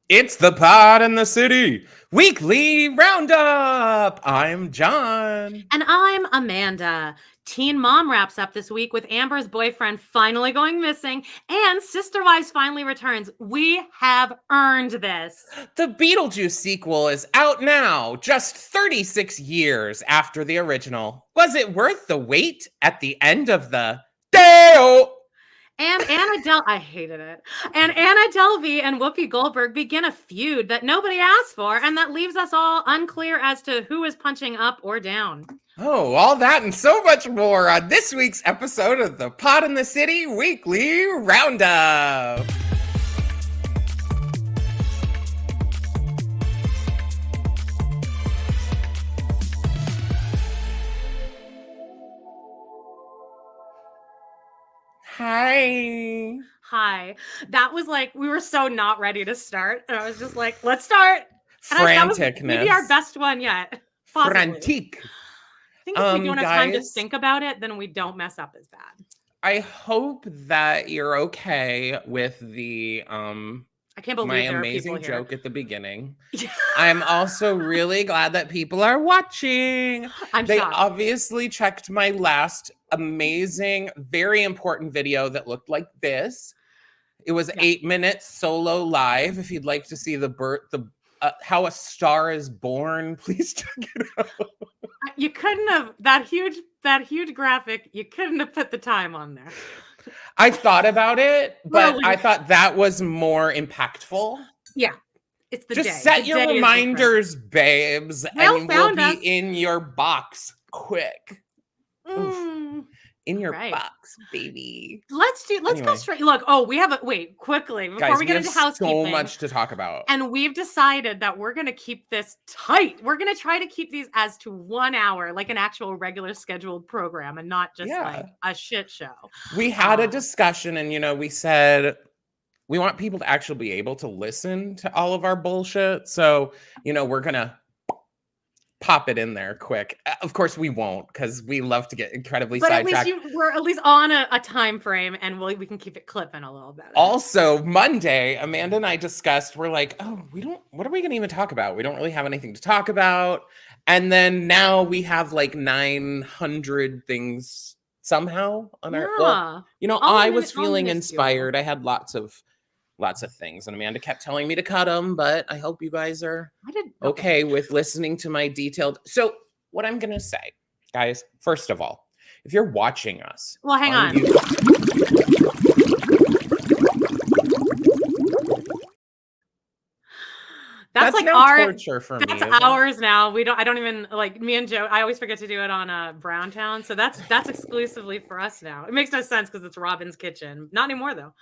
It's the Pod in the City weekly roundup. I'm John. And I'm Amanda. Teen Mom wraps up this week with Amber's boyfriend finally going missing and Sister Wives finally returns. We have earned this. The Beetlejuice sequel is out now, just 36 years after the original. Was it worth the wait at the end of the day? And I hated it. And Anna Delvey and Whoopi Goldberg begin a feud that nobody asked for, and that leaves us all unclear as to who is punching up or down. Oh, all that and so much more on this week's episode of the Pod in the City weekly roundup. Hi. That was like, we were so not ready to start. And I was just like, let's start. Franticness. Maybe our best one yet. Possibly. Frantic. I think if we don't have time to think about it, then we don't mess up as bad. I hope that you're okay with the I can't believe my there amazing are people joke at the beginning. I'm also really glad that people are watching. They shocked. Obviously checked my last amazing, very important video that looked like this. It was 8 minutes solo live. If you'd like to see how a star is born, please check it out. You couldn't have that huge graphic. You couldn't have put the time on there. I thought about it, but I thought that was more impactful. Yeah, it's the just day. set your reminders, babes, and we'll be in your box quick. In your box, baby. Let's go straight. Look, quickly before guys, we get into housekeeping. So much to talk about. And we've decided that we're going to keep this tight. We're going to try to keep these as to 1 hour, like an actual regular scheduled program and not just like a shit show. We had a discussion and, we said we want people to actually be able to listen to all of our bullshit. So, we're going to pop it in there quick. Of course we won't, because we love to get incredibly sidetracked. But we're at least on a time frame, and we can keep it clipping a little bit. Also, Monday, Amanda and I discussed, we're like, what are we going to even talk about? We don't really have anything to talk about. And then now we have like 900 things somehow on our, I was feeling inspired. I had lots of things, and Amanda kept telling me to cut them, but I hope you guys are okay with listening to my detailed. So what I'm going to say, guys, first of all, if you're watching us. Well, hang on. That's like our torture for me. That's ours now. I don't even like me and Joe. I always forget to do it on Browntown. So that's exclusively for us now. It makes no sense because it's Robin's kitchen. Not anymore though.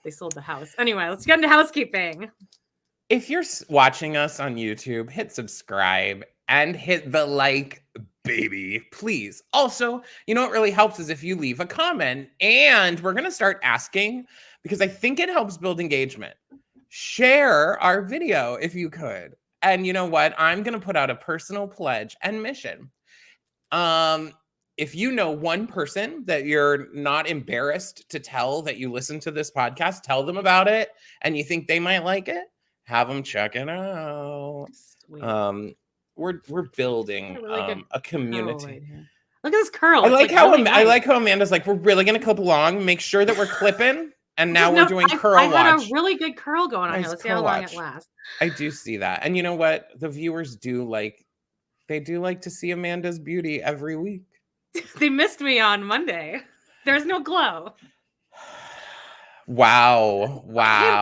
They sold the house. Anyway, let's get into housekeeping. If you're watching us on YouTube, hit subscribe and hit the like, baby, please. Also, what really helps is if you leave a comment, and we're going to start asking, because I think it helps build engagement. Share our video if you could. And you know what? I'm going to put out a personal pledge and mission. If you know one person that you're not embarrassed to tell that you listen to this podcast, tell them about it, and you think they might like it, have them check it out. We're building a community. Look at this curl. I like how Amanda's like, we're really gonna clip along, make sure that we're clipping, and now we're doing curl watch. I had a really good curl going on here. Let's see how long it lasts. I do see that, and you know what? The viewers do like to see Amanda's beauty every week. They missed me on Monday. There's no glow. Wow.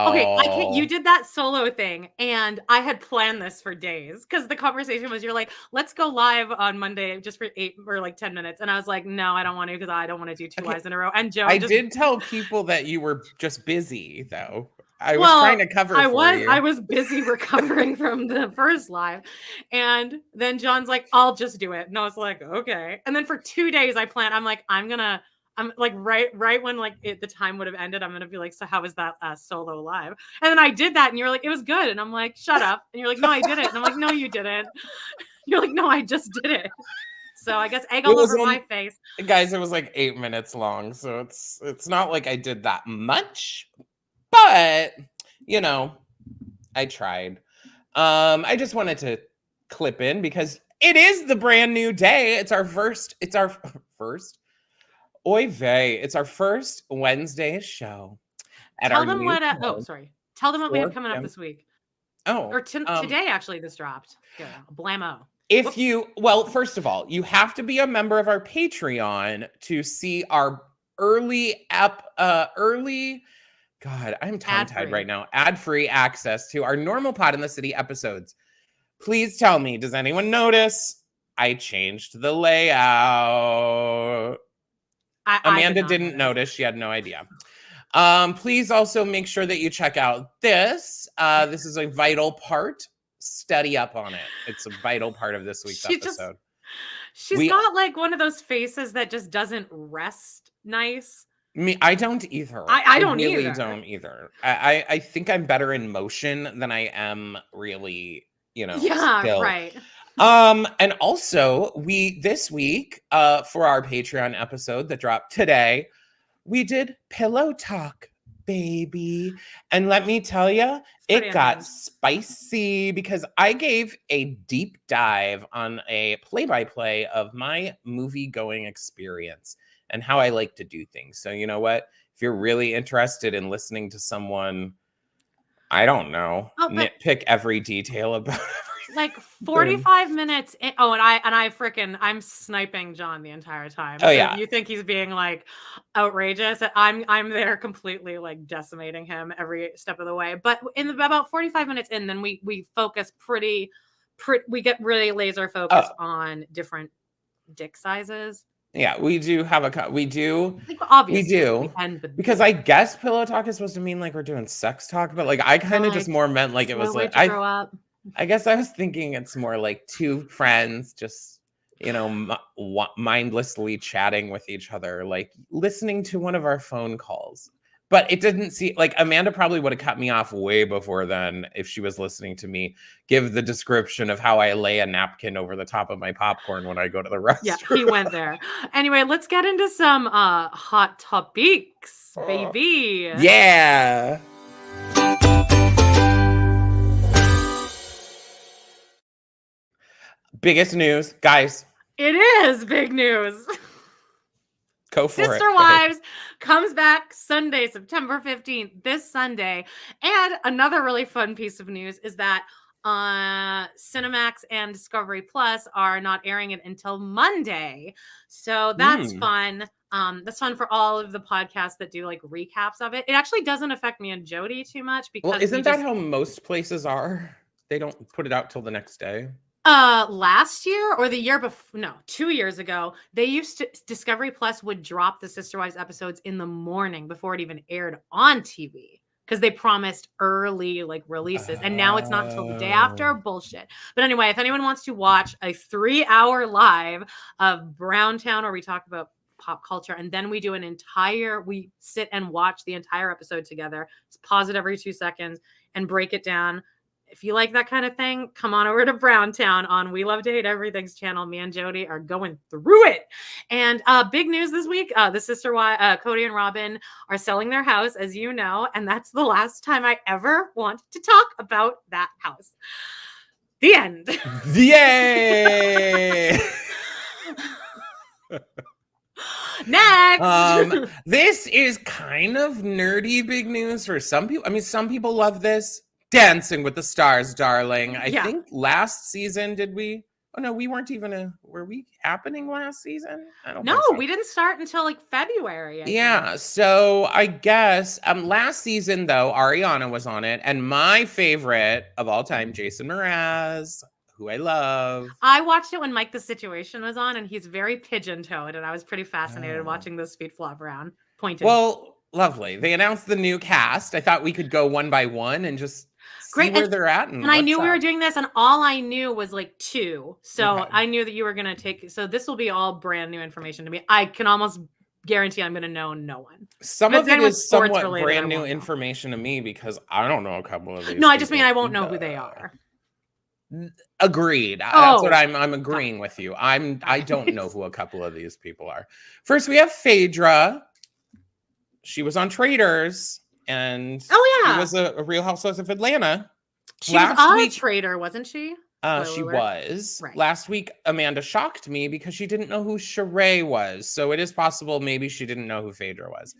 Okay, you did that solo thing, and I had planned this for days because the conversation was, you're like, let's go live on Monday just for 8 or like 10 minutes. And I was like, no, I don't want to, because I don't want to do two lives in a row. And Joe, I did tell people that you were just busy though. I was trying to cover I was busy recovering from the first live. And then John's like, I'll just do it. And I was like, okay. And then for 2 days I planned, I'm like, right when like the time would have ended, I'm going to be like, so how was that solo live? And then I did that and you're like, it was good. And I'm like, shut up. And you're like, no, I did it. And I'm like, no, you didn't. You're like, no, I just did it. So I guess egg all over my face. Guys, it was like 8 minutes long. So it's not like I did that much. But, I tried. I just wanted to clip in because it is the brand new day. It's our first. Oy vey. It's our first Wednesday show at Tell our them new what. show, Tell them what we have 4 coming up p.m. this week. Oh, Or today, actually, this dropped. Here, blammo. If you, well, first of all, you have to be a member of our Patreon to see our early, God, I'm tongue-tied right now, ad-free access to our normal Pod in the City episodes. Please tell me, does anyone notice I changed the layout? Amanda didn't notice. She had no idea. Please also make sure that you check out this. This is a vital part. Study up on it. It's a vital part of this week's episode. She's got like one of those faces that just doesn't rest nice. I don't either. I don't really either. don't either. I think I'm better in motion than I am really, still. Right. And also this week, for our Patreon episode that dropped today, we did pillow talk, baby. And let me tell you, it got spicy because I gave a deep dive on a play-by-play of my movie-going experience and how I like to do things. So you know what? If you're really interested in listening to someone, I don't know, nitpick every detail about like 45 minutes in, I'm sniping John the entire time. Oh, yeah. You think he's being like outrageous? I'm there completely like decimating him every step of the way. But in about 45 minutes in, then we focus we get really laser focused on different dick sizes. Yeah, we do have we do. Obviously, we do. Because I guess pillow talk is supposed to mean like we're doing sex talk, but like I kind of just more meant like it was like I guess I was thinking it's more like two friends just, mindlessly chatting with each other, like listening to one of our phone calls. But it didn't seem like Amanda probably would have cut me off way before then if she was listening to me give the description of how I lay a napkin over the top of my popcorn when I go to the restroom. Yeah, he went there. Anyway, let's get into some hot topics, baby. Yeah. Biggest news, guys. It is big news. Go for it. Sister Wives comes back Sunday, September 15th, this Sunday. And another really fun piece of news is that Cinemax and Discovery Plus are not airing it until Monday. So that's fun. That's fun for all of the podcasts that do like recaps of it. It actually doesn't affect me and Jody too much because isn't that how most places are? They don't put it out till the next day. Last year or the year before, no, 2 years ago, Discovery Plus would drop the Sister Wives episodes in the morning before it even aired on TV because they promised early like releases, and now it's not until the day after. Bullshit. But anyway, if anyone wants to watch a 3-hour live of Browntown where we talk about pop culture, and then we sit and watch the entire episode together, just pause it every 2 seconds and break it down. If you like that kind of thing, come on over to Browntown on We Love to Hate Everything's channel. Me and Jody are going through it. And big news this week, the Sister Wives, Cody and Robin are selling their house, as you know, and that's the last time I ever want to talk about that house. The end. Yay! Next. This is kind of nerdy big news for some people. I mean, some people love this. Dancing with the Stars, darling. I think last season, did we? Oh no, we weren't even were we happening last season? I don't know. We didn't start until like February. I think. So I guess last season though, Ariana was on it, and my favorite of all time, Jason Mraz, who I love. I watched it when Mike the Situation was on, and he's very pigeon-toed, and I was pretty fascinated watching those feet flop around. Pointed. Well, lovely. They announced the new cast. I thought we could go one by one and just see where they're at. And I knew we were doing this, and all I knew was like 2. So I knew that you were going to take. So this will be all brand new information to me. I can almost guarantee I'm going to know no one. Some of it is somewhat brand new information to me because I don't know a couple of these. No, I just mean I won't know who they are. Agreed. That's what I'm agreeing with you. I don't know who a couple of these people are. First, we have Phaedra. She was on Traitors. And she was a Real Housewives of Atlanta. She was Last on a week, traitor, wasn't she? she Spoiler alert. was. Right. Last week, Amanda shocked me because she didn't know who Sheree was. So it is possible maybe she didn't know who Phaedra was.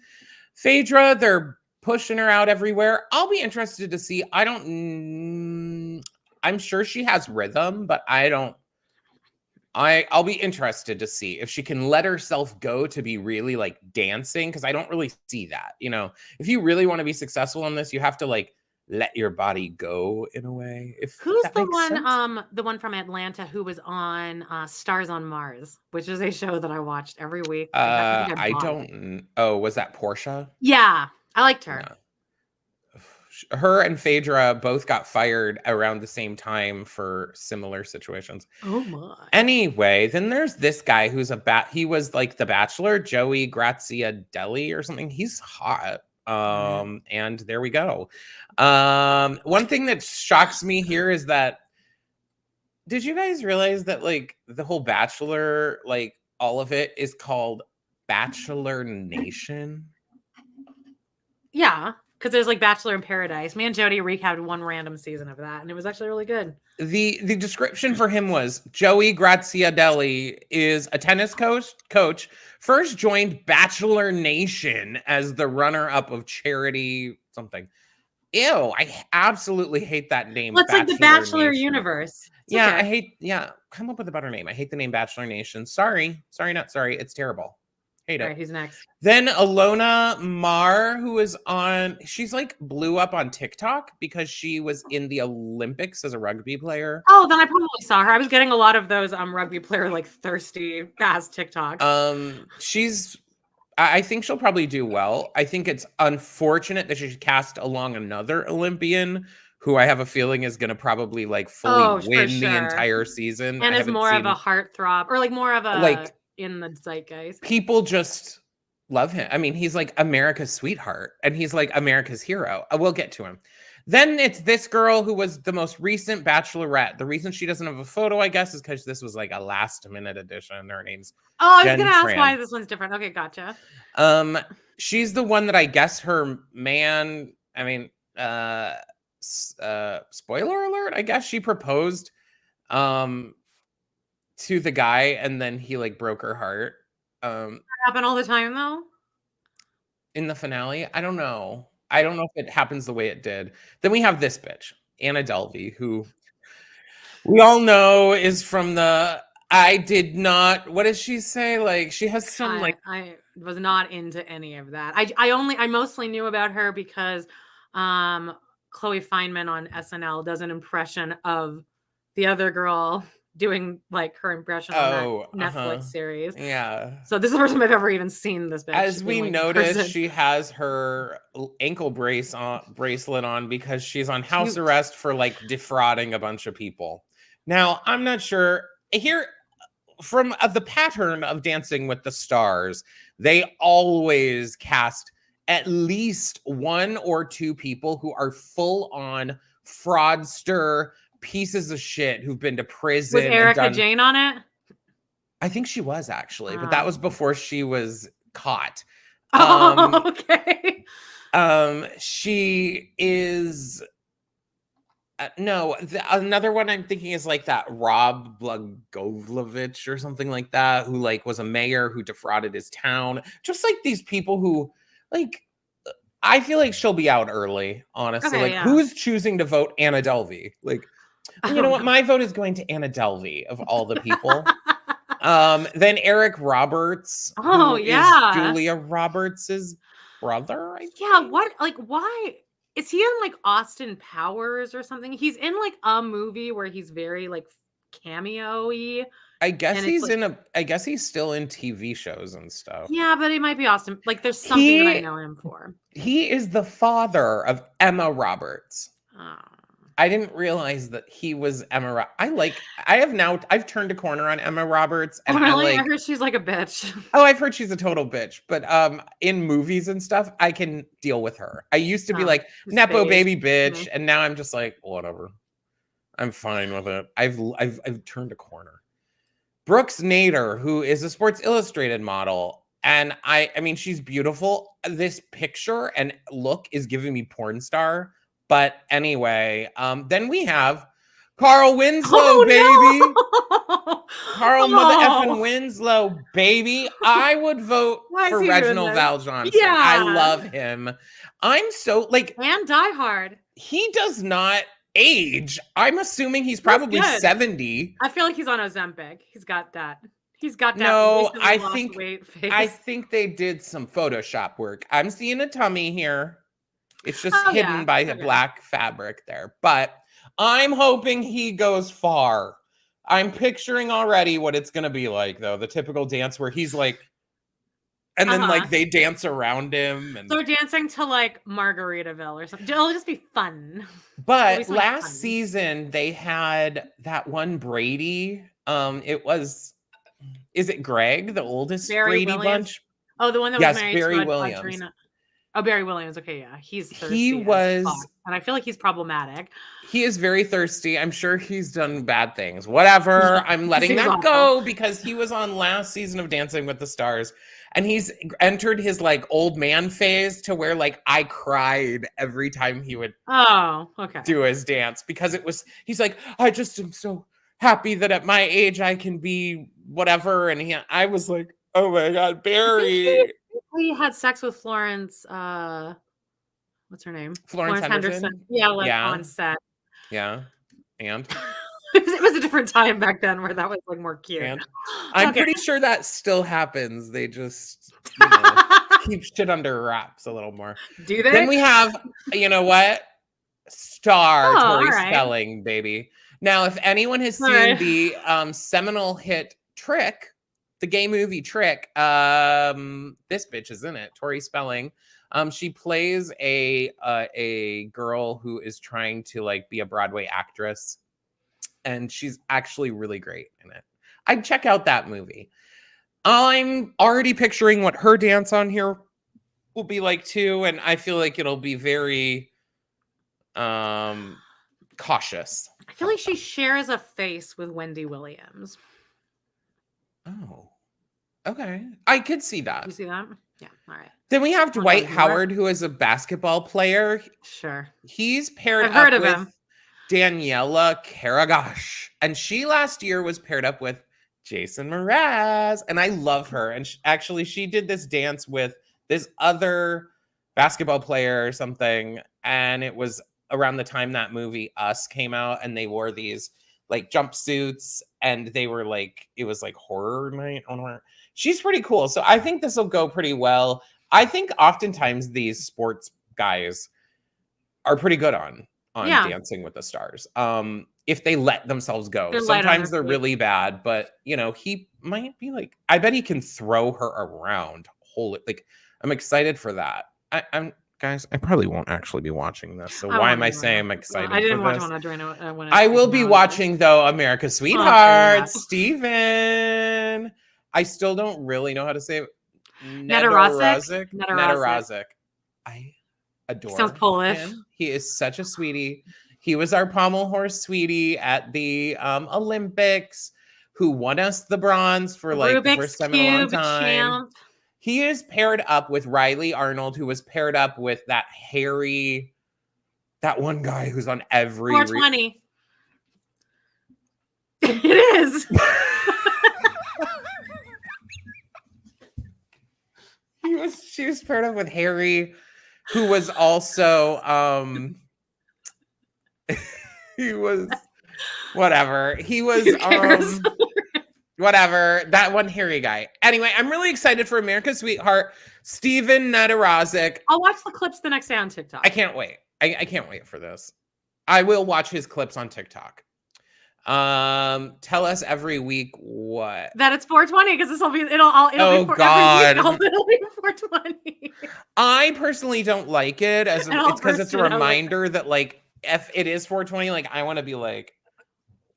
Phaedra, they're pushing her out everywhere. I'll be interested to see. I'm sure she has rhythm, but I'll be interested to see if she can let herself go to be really like dancing, because I don't really see that. You know, if you really want to be successful in this, you have to like let your body go in a way. If Who's that the makes sense. the one from Atlanta who was on Stars on Mars, which is a show that I watched every week. I think I I bought it. don't. Oh, was that Portia? Yeah, I liked her. No. Her and Phaedra both got fired around the same time for similar situations. Oh my. Anyway, then there's this guy who's he was like the Bachelor, Joey Graziadelli or something. He's hot. And there we go. One thing that shocks me here is that, did you guys realize that like the whole Bachelor, like all of it is called Bachelor Nation? Yeah, because there's like Bachelor in Paradise. Me and Jody recapped one random season of that, and it was actually really good. The description for him was Joey Graziadelli is a tennis coach, first joined Bachelor Nation as the runner-up of charity something. Ew, I absolutely hate that name. Well, it's like the Bachelor Nation. universe. Yeah, okay. Come up with a better name. I hate the name Bachelor Nation. Sorry, not sorry. It's terrible. Hate it. All right, who's next? Then Alona Mar, who is she's like blew up on TikTok because she was in the Olympics as a rugby player. Oh, then I probably saw her. I was getting a lot of those rugby player like thirsty ass TikToks. I think she'll probably do well. I think it's unfortunate that she should cast along another Olympian who I have a feeling is going to probably like fully win the entire season. And is more of a heartthrob or like more of a like in the zeitgeist. People just love him. I mean, he's like America's sweetheart and he's like America's hero. We'll get to him. Then it's this girl who was the most recent Bachelorette. The reason she doesn't have a photo, I guess, is because this was like a last minute addition. Her name's I was going to ask why this one's different. Okay, gotcha. She's the one that I guess her man, I mean, spoiler alert, I guess she proposed to the guy and then he like broke her heart. That happen all the time though? In the finale? I don't know. I don't know if it happens the way it did. Then we have this bitch, Anna Delvey, who we all know is from the what does she say? Like she has some I was not into any of that. I mostly knew about her because Chloe Fineman on SNL does an impression of the other girl doing like her impression on that Netflix series. Yeah. So this is the first time I've ever even seen this bitch. As we noticed, she has her ankle bracelet on because she's on house arrest for like defrauding a bunch of people. Now, I'm not sure here from the pattern of Dancing with the Stars, they always cast at least one or two people who are full on fraudster pieces of shit who've been to prison. Was Erica Jane on it? I think she was actually, but that was before she was caught. Okay. She is another one I'm thinking is like that Rob Blagojevich or something like that, who like was a mayor who defrauded his town. Just like these people who like, I feel like she'll be out early, honestly. Okay, who's choosing to vote Anna Delvey? Like, you know what? My vote is going to Anna Delvey of all the people. Then Eric Roberts. Oh, yeah. Is Julia Roberts' brother, I think. What? Like, why? Is he in like Austin Powers or something? He's in like a movie where he's very like cameo-y. I guess I guess he's still in TV shows and stuff. Yeah, but it might be Austin. Like there's something that I know him for. He is the father of Emma Roberts. Oh. I didn't realize that he was Emma. I've turned a corner on Emma Roberts. And I heard she's like a bitch. Oh, I've heard she's a total bitch. But in movies and stuff, I can deal with her. I used to be like Nepo baby bitch, and now I'm just like, whatever. I'm fine with it. I've turned a corner. Brooks Nader, who is a Sports Illustrated model, and I mean, she's beautiful. This picture and look is giving me porn star But anyway, then we have Carl Winslow, baby. No! Carl mother effing Winslow, baby. I would vote Why is for he doing Reginald this? Val Johnson. Yeah. I love him. I'm so like, and Die Hard. he does not age. I'm assuming he's probably good. 70. I feel like he's on Ozempic. He's got that. He's got that. No, recently I lost think weight face. I think they did some Photoshop work. I'm seeing a tummy here. It's just Oh, hidden yeah. by a Okay. black fabric there. But I'm hoping he goes far. I'm picturing already what it's going to be like, though. The typical dance where he's like, and then like they dance around him. And So we're dancing to like Margaritaville or something. It'll just be fun. But last season they had that one Brady. Is it Greg, the oldest Barry Brady Williams? bunch? Oh, the one that was married Barry to Williams. Audrina. Oh, Barry Williams. Okay, yeah. He's thirsty. He was, and I feel like he's problematic. He is very thirsty. I'm sure he's done bad things. Whatever. I'm letting that go because he was on last season of Dancing with the Stars. And he's entered his like old man phase to where like I cried every time he would do his dance because he's like, I just am so happy that at my age I can be whatever. And I was like, oh my God, Barry. He had sex with Florence. What's her name? Florence Henderson. Yeah, on set. Yeah, and it was a different time back then where that was like more cute. And I'm pretty sure that still happens. They just keep shit under wraps a little more. Do they? Then we have, you know what? Tori Spelling, baby. Now, if anyone has seen the seminal hit Trick, the gay movie Trick, this bitch is in it. Tori Spelling. She plays a girl who is trying to like be a Broadway actress, and she's actually really great in it. I'd check out that movie. I'm already picturing what her dance on here will be like too, and I feel like it'll be very cautious. I feel like she shares a face with Wendy Williams. Oh, okay. I could see that. You see that? Yeah. All right. Then we have Dwight Howard, who is a basketball player. Sure. He's paired up with him. Daniela Karagosh. And she last year was paired up with Jason Mraz. And I love her. And she did this dance with this other basketball player or something. And it was around the time that movie Us came out. And they wore these like jumpsuits. And they were like, it was like horror night on her. She's pretty cool. So I think this will go pretty well. I think oftentimes these sports guys are pretty good on Dancing with the Stars. If they let themselves go. Sometimes they're really bad, but you know, he might be like, I bet he can throw her around. I'm excited for that. Guys, I probably won't actually be watching this. So why am I saying I'm excited? I didn't watch when I will be watching though, America's Sweetheart, Steven. I still don't really know how to say it. Nedorozic. I adore him. Polish. He is such a sweetie. He was our pommel horse sweetie at the Olympics, who won us the bronze for like the first time in a long time. Champ. He is paired up with Riley Arnold, who was paired up with that one guy who's on every 420. It is. She was paired up with Harry, who was also he was whatever. He was whatever, that one hairy guy. Anyway, I'm really excited for America's Sweetheart, Steven Nedorozic. I'll watch the clips the next day on TikTok. I can't wait. I can't wait for this. I will watch his clips on TikTok. Tell us every week what that it's 420 because it'll be every week. It'll be 420. I personally don't like it it's because it's a reminder that like if it is 420, like I want to be like,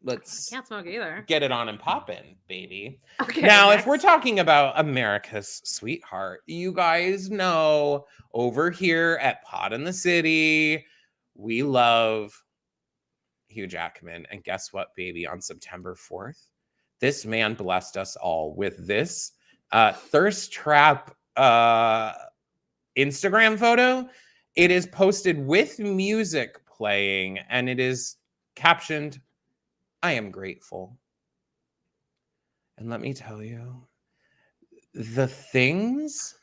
let's can't smoke either. Get it on and poppin', baby. Okay, now, if we're talking about America's Sweetheart, you guys know over here at Pod in the City, we love Hugh Jackman. And guess what, baby? On September 4th, this man blessed us all with this thirst trap Instagram photo. It is posted with music playing, and it is captioned, "I am grateful." And let me tell you, the things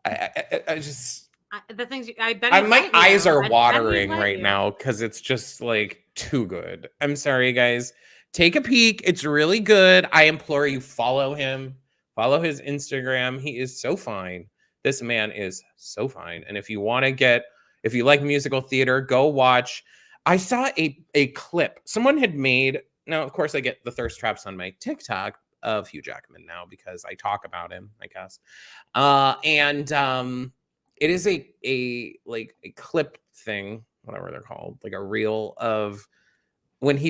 I just The things I bet he'd my let eyes you. are I bet he'd watering let right you. now because it's just like too good. I'm sorry, guys. Take a peek. It's really good. I implore you, follow him. Follow his Instagram. He is so fine. This man is so fine. And if you want to if you like musical theater, go watch. I saw a clip. Someone had made, now of course I get the thirst traps on my TikTok of Hugh Jackman now because I talk about him, I guess. And it is a like a clip thing, whatever they're called, like a reel of when he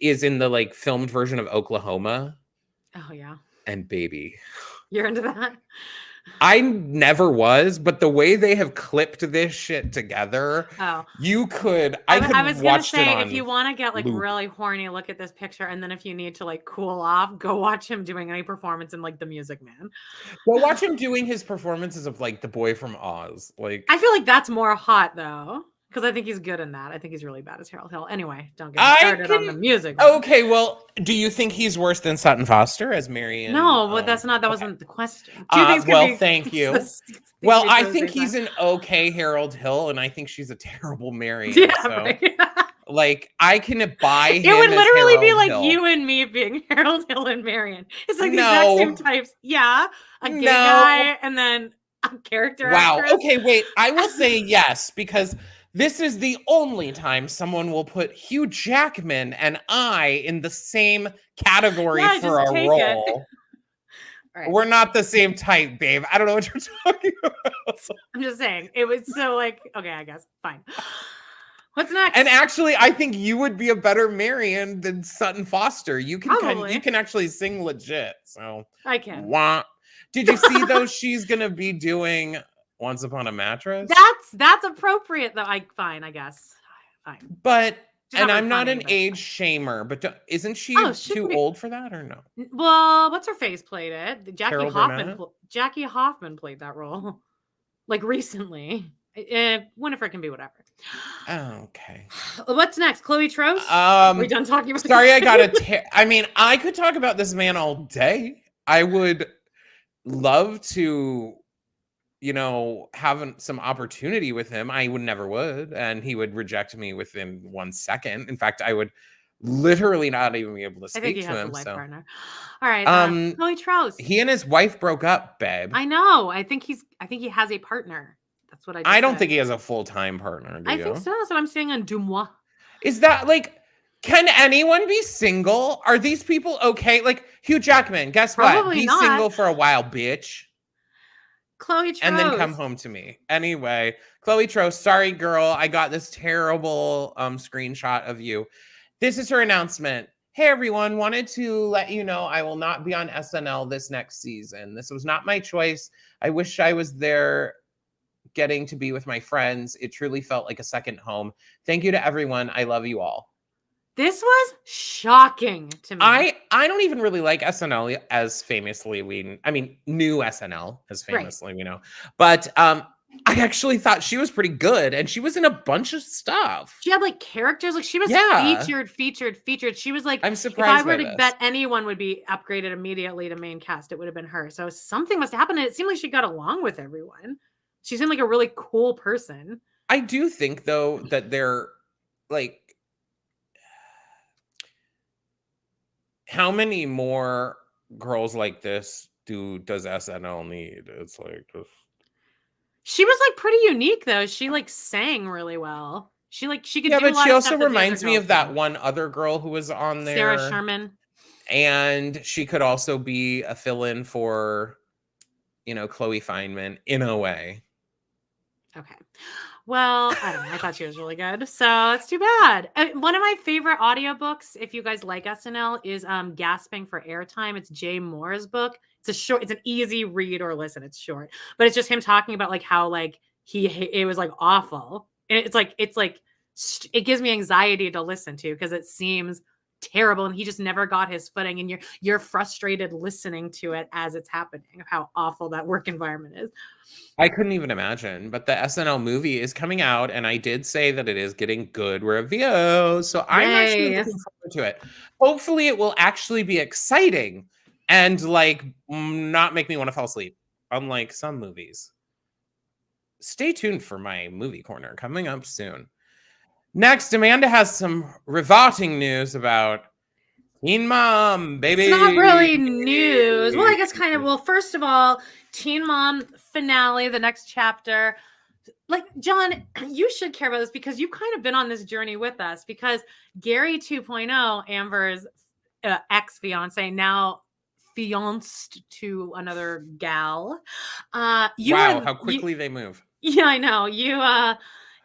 is in the like filmed version of Oklahoma. Oh yeah, And baby, you're into that. I never was, but the way they have clipped this shit together, Oh, I could I was gonna watched it say, if on you want to get like loop. really horny, look at this picture, and then if you need to like cool off, go watch him doing any performance in like The Music Man. Well, watch him doing his performances of like the boy from Oz. Like I feel like that's more hot though, because I think he's good in that. I think he's really bad as Harold Hill. Anyway, don't get me I started on The can Music Man. okay, well, do you think he's worse than Sutton Foster as Marion? No, but that's not. That Okay. wasn't the question. Two things could Well, be. thank you. things Well, be I true at the think same he's time. an okay Harold Hill, and I think she's a terrible Marion. Yeah, So, right. like, I can buy him. It would as literally be Harold like Hill. you and me being Harold Hill and Marion. It's like the exact No. same types. Yeah, a gay No. guy and then a character Wow. actress. Okay, wait. I will say yes because this is the only time someone will put Hugh Jackman and I in the same category Yeah, for just a take it. role. Right. We're not the same type, babe. I don't know what you're talking about. I'm just saying. It was so like, okay, I guess. Fine. What's next? And actually, I think you would be a better Marion than Sutton Foster. You can actually sing legit. So I can. Wah. Did you see though she's gonna be doing Once Upon a Mattress? That's appropriate though. Fine, I guess. Fine. But Just and not I'm not funny, an but age shamer, but isn't she too be. old for that or no? Well, what's her face played it? Carol Burnett? Jackie Hoffman played that role, like recently. Winifred can be whatever. Okay. What's next? Chloe Troast? Are we done talking about? Sorry, I gotta. I mean, I could talk about this man all day. I would love to, have some opportunity with him. I would, and he would reject me within 1 second. In fact, I would literally not even be able to I think speak he to has him. a life So, partner. All right, Chloe Troast. he and his wife broke up, babe. I know. I think he has a partner. That's what I don't think he has a full-time partner. Do you? think so. That's what I'm saying on Dumois. Is that like, can anyone be single? Are these people okay? Like Hugh Jackman, guess Probably what? Be not. single for a while, bitch. Chloe Troast. And then come home to me. Anyway, Chloe Troast, sorry, girl. I got this terrible screenshot of you. This is her announcement. Hey, everyone. Wanted to let you know I will not be on SNL this next season. This was not my choice. I wish I was there getting to be with my friends. It truly felt like a second home. Thank you to everyone. I love you all. This was shocking to me. I don't even really like SNL as famously new SNL as famously we know. But I actually thought she was pretty good and she was in a bunch of stuff. She had like characters, like she was featured. She was like, I'm surprised. If I were to bet anyone would be upgraded immediately to main cast, it would have been her. So something must have happened. And it seemed like she got along with everyone. She seemed like a really cool person. I do think though that they're like, how many more girls like this does SNL need? It's like just... She was like pretty unique though. She like sang really well. She could do a lot of stuff. Yeah, but she also reminds me of that one other girl who was on there, Sarah Sherman. And she could also be a fill-in for, Chloe Fineman in a way. Okay. Well, I don't know. I thought she was really good. So it's too bad. One of my favorite audiobooks, if you guys like SNL, is Gasping for Airtime. It's Jay Moore's book. It's an easy read or listen. It's short, but it's just him talking about like how like it was like awful. And it gives me anxiety to listen to because it seems terrible, and he just never got his footing, and you're frustrated listening to it as it's happening, how awful that work environment is. I couldn't even imagine, but the SNL movie is coming out, and I did say that it is getting good reviews, so I'm actually looking forward to it. Hopefully, it will actually be exciting and, like, not make me want to fall asleep, unlike some movies. Stay tuned for my movie corner coming up soon. Next, Amanda has some revolting news about Teen Mom, baby. It's not really news. Well, I guess kind of. Well, first of all, Teen Mom finale, the next chapter. Like, John, you should care about this because you've kind of been on this journey with us, because Gary 2.0, Amber's ex-fiance, now fianced to another gal. Wow, how quickly they move. Yeah, I know.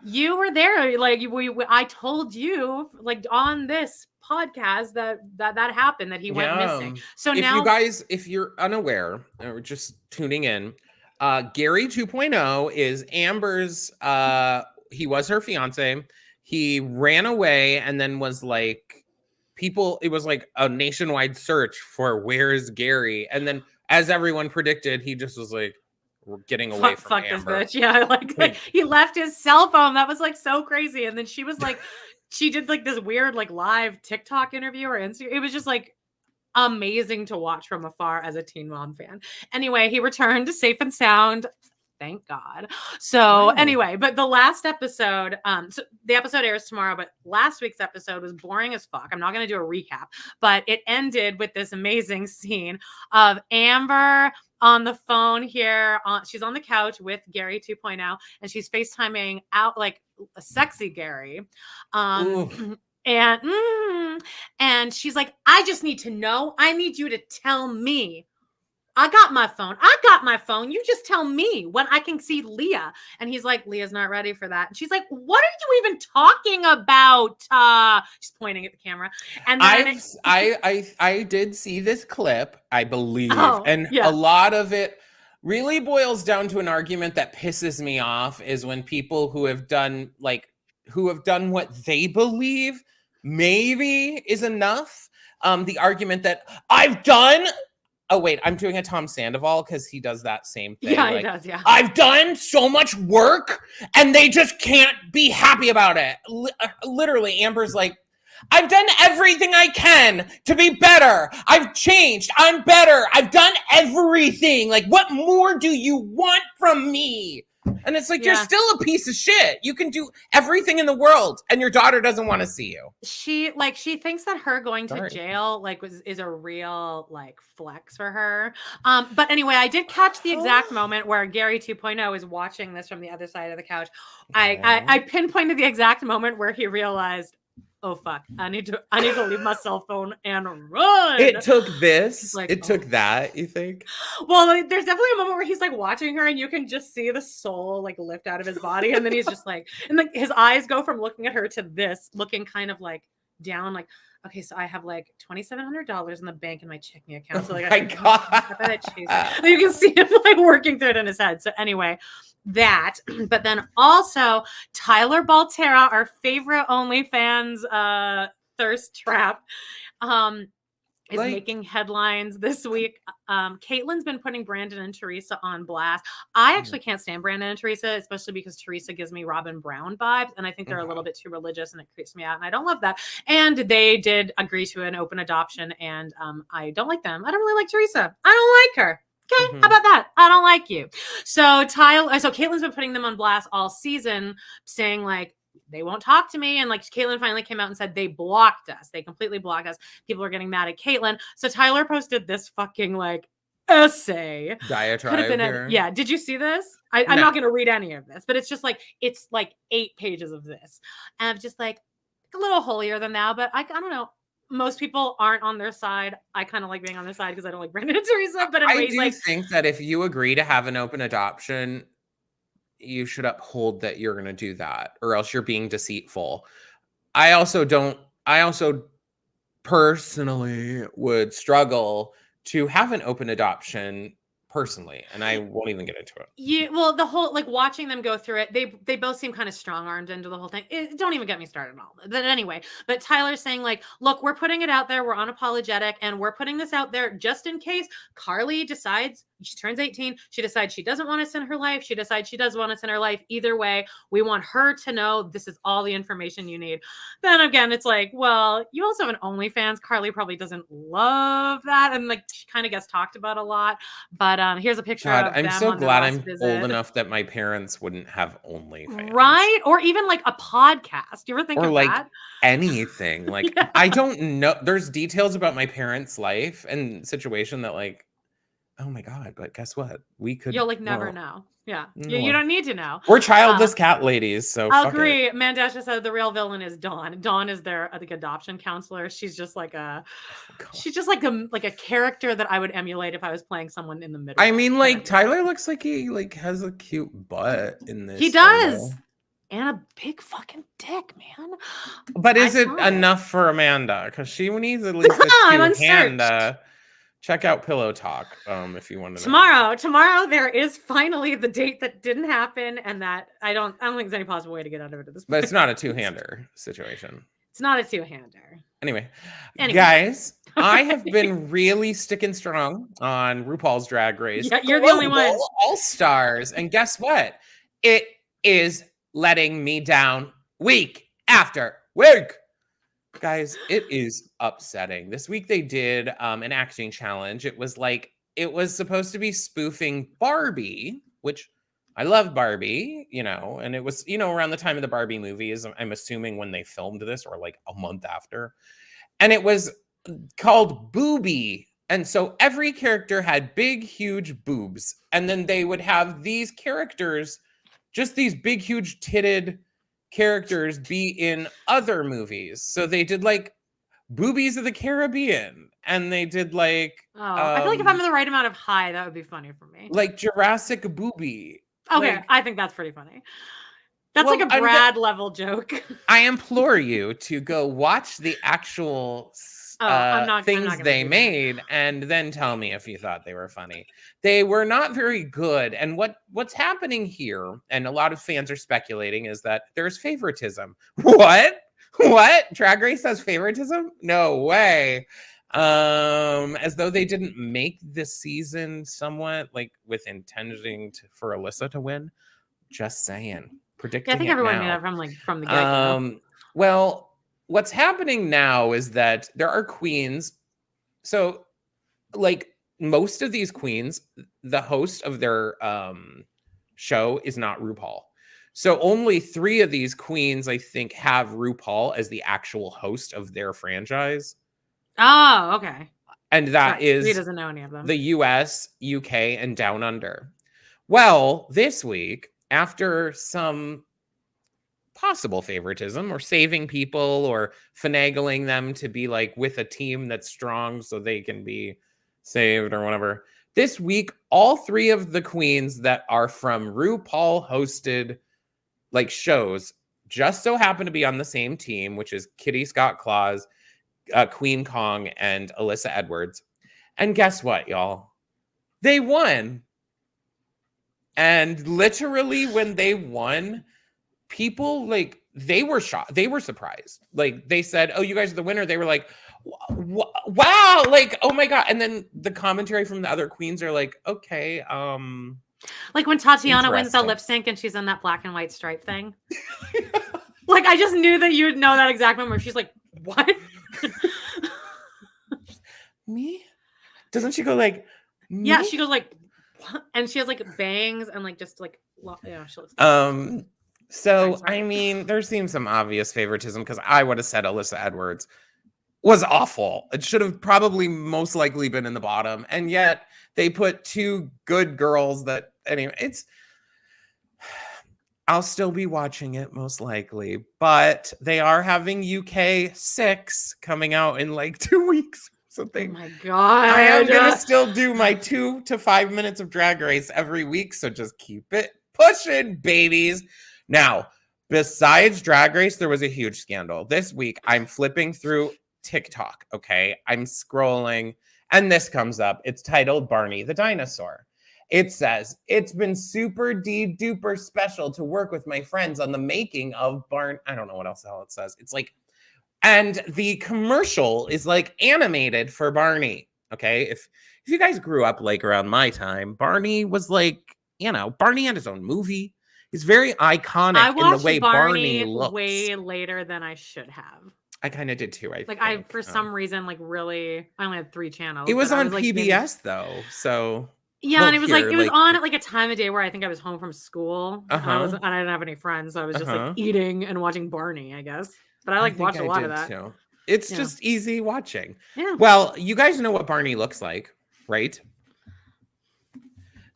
You were there. Like, I told you, like, on this podcast that happened, that he went missing. So now, you guys, if you're unaware or just tuning in, Gary 2.0 is Amber's, he was her fiance. He ran away and then was like, it was like a nationwide search for where's Gary. And then, as everyone predicted, he just was like, we're getting away from Amber. This bitch. Yeah, like he left his cell phone. That was like so crazy. And then she was like, she did like this weird like live TikTok interview or Instagram. It was just like amazing to watch from afar as a Teen Mom fan. Anyway, he returned safe and sound. Thank God. So anyway, but the last episode, so the episode airs tomorrow, but last week's episode was boring as fuck. I'm not going to do a recap, but it ended with this amazing scene of Amber on the phone here. She's on the couch with Gary 2.0, and she's FaceTiming out like a sexy Gary. And she's like, I just need to know. I need you to tell me. I got my phone. You just tell me when I can see Leah. And he's like, Leah's not ready for that. And she's like, what are you even talking about? She's pointing at the camera. And then I did see this clip, I believe. A lot of it really boils down to an argument that pisses me off, is when people who have done what they believe maybe is enough. The argument that I've done. Oh, wait, I'm doing a Tom Sandoval because he does that same thing. Yeah, he does, yeah. I've done so much work and they just can't be happy about it. Literally, Amber's like, I've done everything I can to be better. I've changed. I'm better. I've done everything. Like, what more do you want from me? And it's like, you're still a piece of shit. You can do everything in the world, and your daughter doesn't want to see you. She thinks that her going to jail is a real like flex for her. But anyway, I did catch the exact moment where Gary 2.0 is watching this from the other side of the couch. I pinpointed the exact moment where he realized, oh fuck, I need to leave my cell phone and run. It took this. Like, it took that, you think? Well, there's definitely a moment where he's like watching her and you can just see the soul like lift out of his body. And then he's just like, and like his eyes go from looking at her to this, looking kind of like down, like, okay, so I have like $2,700 in the bank in my checking account. So like, you can see him like working through it in his head. So anyway, that, but then also Tyler Baltera, our favorite OnlyFans thirst trap, is making headlines this week. Caitlin's been putting Brandon and Teresa on blast. I actually can't stand Brandon and Teresa, especially because Teresa gives me Robin Brown vibes, and I think they're a little bit too religious, and it creeps me out, and I don't love that. And they did agree to an open adoption, and I don't like them. I don't really like Teresa. I don't like her. Okay, how about that? I don't like you. So Caitlin's been putting them on blast all season, saying like, they won't talk to me. And like Caitlin finally came out and said they blocked us. They completely blocked us. People are getting mad at Caitlin. So Tyler posted this fucking like essay. Diatribe. Yeah. Did you see this? I'm not going to read any of this, but it's just like, it's like 8 pages of this. And I'm just like a little holier than thou, but I don't know. Most people aren't on their side. I kind of like being on their side because I don't like Brandon and Teresa. But anyways, I do think that if you agree to have an open adoption, you should uphold that you're going to do that, or else you're being deceitful. I also personally would struggle to have an open adoption personally, and I won't even get into it. Yeah, well, the whole like watching them go through it, they both seem kind of strong-armed into the whole thing. Don't even get me started on all that. But anyway, but Tyler's saying like, look, we're putting it out there, we're unapologetic, and we're putting this out there just in case Carly decides she turns 18, she decides she doesn't want us in her life, she decides she does want us in her life. Either way, we want her to know this is all the information you need. Then again, it's like, well, you also have an OnlyFans. Carly probably doesn't love that, and like she kind of gets talked about a lot. But here's a picture God, of I'm them so on their glad last I'm visit. old enough that my parents wouldn't have OnlyFans. Right? Or even like a podcast. You ever think Or of like that? anything. Like, Yeah. I don't know. There's details about my parents' life and situation that like, oh my God, but guess what? We could You'll like never well, know. Yeah. no. You don't need to know. We're childless cat ladies, so I'll fuck it. agree. Mandasha said the real villain is Dawn. Dawn is their, I think, adoption counselor. She's just like a Oh, God. she's just like a character that I would emulate if I was playing someone in the middle. I mean, like Tyler looks like he like has a cute butt in this. He does. photo. And a big fucking dick, man. But is I it saw it. enough for Amanda? Because she needs at least a I'm two-hand. Check out Pillow Talk if you want to. Tomorrow there is finally the date that didn't happen, and that I don't think there's any possible way to get out of it at this point. But it's not a two-hander situation. It's not a two-hander. Anyway, guys, I have been really sticking strong on RuPaul's Drag Race. Yeah, you're the only one. All Stars, and guess what? It is letting me down week after week. Guys, it is upsetting. This week they did an acting challenge. It was supposed to be spoofing Barbie, which I love Barbie, and it was, around the time of the Barbie movies, I'm assuming when they filmed this or like a month after. And it was called Boobie. And so every character had big, huge boobs. And then they would have these characters, just these big, huge titted characters be in other movies. So they did like Boobies of the Caribbean, and they did like I feel like if I'm in the right amount of high, that would be funny for me. Like Jurassic Boobie. Okay, I think that's pretty funny. That's like a Brad level joke. I implore you to go watch the actual things they made and then tell me if you thought they were funny. They were not very good. And what's happening here, and a lot of fans are speculating, is that there's favoritism. What? Drag Race has favoritism? No way. As though they didn't make this season somewhat like with intending for Alyssa to win. Just saying. Predicting. Yeah, I think everyone knew that from the get-go. Well, what's happening now is that there are queens. So, like most of these queens, the host of their show is not RuPaul. So only 3 of these queens, I think, have RuPaul as the actual host of their franchise. Oh, okay. And that is he doesn't know any of them. The US, UK, and Down Under. Well, this week, after some possible favoritism or saving people or finagling them to be like with a team that's strong so they can be saved or whatever, this week, all 3 of the queens that are from RuPaul hosted like shows just so happen to be on the same team, which is Kitty Scott-Claus, Queen Kong, and Alyssa Edwards. And guess what, y'all? They won. And literally when they won, people they were shocked. They were surprised. Like they said, "Oh, you guys are the winner." They were like, "Wow!" Like, "Oh my God!" And then the commentary from the other queens are like, "Okay, like when Tatiana wins the lip sync and she's in that black and white stripe thing." Like I just knew that you would know that exact moment where she's like, "What?" Me? Doesn't she go like? Me? Yeah, she goes like, what? And she has like bangs and like just like she looks. So I mean, there seems some obvious favoritism because I would have said Alyssa Edwards was awful. It should have probably most likely been in the bottom, and yet they put 2 good girls that anyway. I'll still be watching it most likely, but they are having UK 6 coming out in like 2 weeks. Something. Oh my God. I am gonna still do my 2 to 5 minutes of Drag Race every week, so just keep it pushing, babies. Now, besides Drag Race, there was a huge scandal. This week, I'm flipping through TikTok, okay? I'm scrolling, and this comes up. It's titled Barney the Dinosaur. It says, it's been super duper special to work with my friends on the making of I don't know what else the hell it says. It's like, and the commercial is like animated for Barney. Okay. If you guys grew up like around my time, Barney was like, Barney had his own movie. He's very iconic in the way Barney looks. Way later than I should have. I kind of did too. I for some reason, like, really, I only had 3 channels. It was on PBS though. So yeah, and it was it was on at like a time of day where I think I was home from school. And I didn't have any friends, so I was just like eating and watching Barney, I guess. But I watched a lot of that. Too. It's just easy watching. Yeah. Well, you guys know what Barney looks like, right?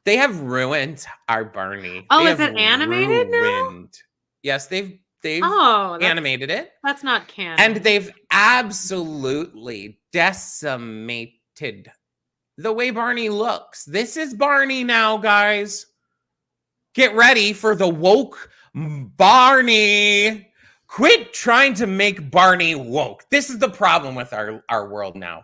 They have ruined our Barney. Oh, is it animated now? Yes, they've animated it. That's not canon. And they've absolutely decimated the way Barney looks. This is Barney now, guys. Get ready for the woke Barney. Quit trying to make Barney woke. This is the problem with our world now.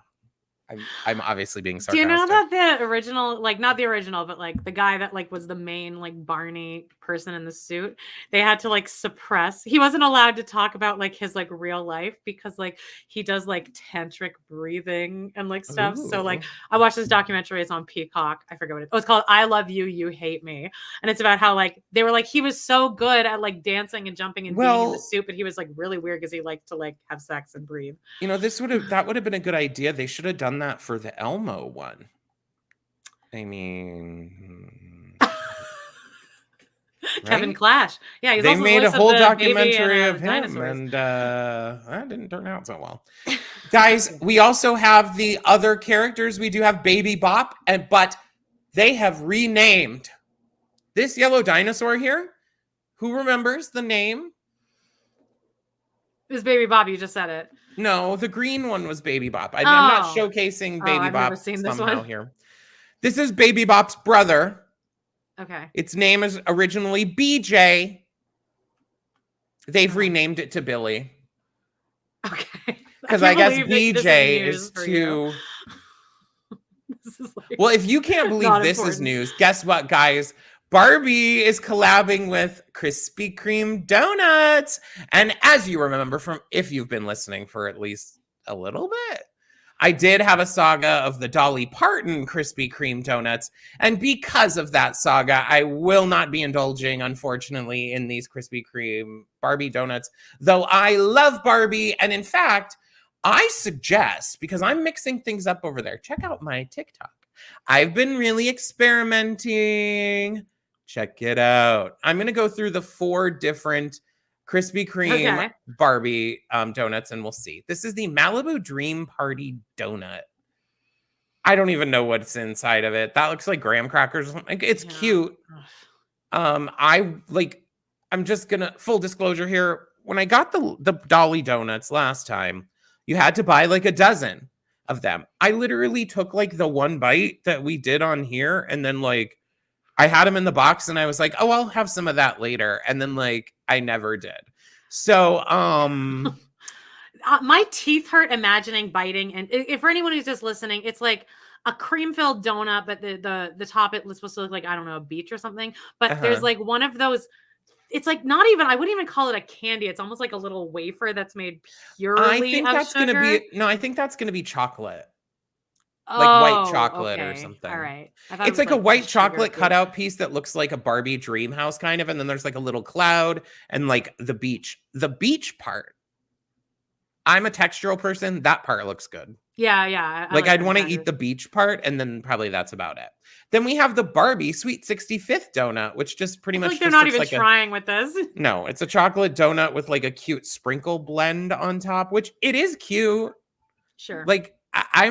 I'm obviously being sarcastic. Do you know that the original, like not the original, but like the guy that like was the main like Barney person in the suit, they had to like suppress. He wasn't allowed to talk about like his like real life because like he does like tantric breathing and like stuff. Ooh. So like I watched this documentary. It's on Peacock. I forget what it is. Oh, it's called I Love You, You Hate Me. And it's about how like they were like he was so good at like dancing and jumping and being in the suit, but he was like really weird because he liked to like have sex and breathe. That would have been a good idea. They should have done that for the Elmo one. I mean, Kevin right? Clash. Yeah, they made a whole documentary of him, and that didn't turn out so well. Guys, we also have the other characters. We do have Baby Bop, but they have renamed this yellow dinosaur here. Who remembers the name? It was Baby Bop. You just said it. No, the green one was Baby Bop. I'm not showcasing Baby Bop never seen somehow this one. Here. This is Baby Bop's brother. Okay. Its name is originally BJ. They've renamed it to Billy. Okay. Because I guess BJ is too... Well, if you can't believe this is news, guess what, guys? Barbie is collabing with Krispy Kreme donuts. And as you remember from, if you've been listening for at least a little bit, I did have a saga of the Dolly Parton Krispy Kreme donuts. And because of that saga, I will not be indulging, unfortunately, in these Krispy Kreme Barbie donuts, though I love Barbie. And in fact, I suggest, because I'm mixing things up over there, check out my TikTok. I've been really experimenting. Check it out. I'm going to go through the 4 different Krispy Kreme Barbie donuts, and we'll see. This is the Malibu Dream Party donut. I don't even know what's inside of it. That looks like graham crackers. It's cute. I'm just going to, full disclosure here, when I got the Dolly donuts last time, you had to buy like a dozen of them. I literally took like the one bite that we did on here, and then like I had them in the box and I was like, oh, I'll have some of that later. And then like, I never did. So, my teeth hurt imagining biting. And if for anyone who's just listening, it's like a cream-filled donut, but the top, it was supposed to look like, I don't know, a beach or something. But there's like one of those, it's like not even, I wouldn't even call it a candy. It's almost like a little wafer that's made purely I think of that's sugar. I think that's going to be chocolate. Like white chocolate or something. All right. It's like a white chocolate cutout piece that looks like a Barbie dream house kind of. And then there's like a little cloud and like the beach part. I'm a textural person. That part looks good. Yeah. Yeah. Like I'd want to eat the beach part. And then probably that's about it. Then we have the Barbie Sweet 65th donut, which just pretty much they're not even trying with this. No, it's a chocolate donut with like a cute sprinkle blend on top, which it is cute. Sure. Like, I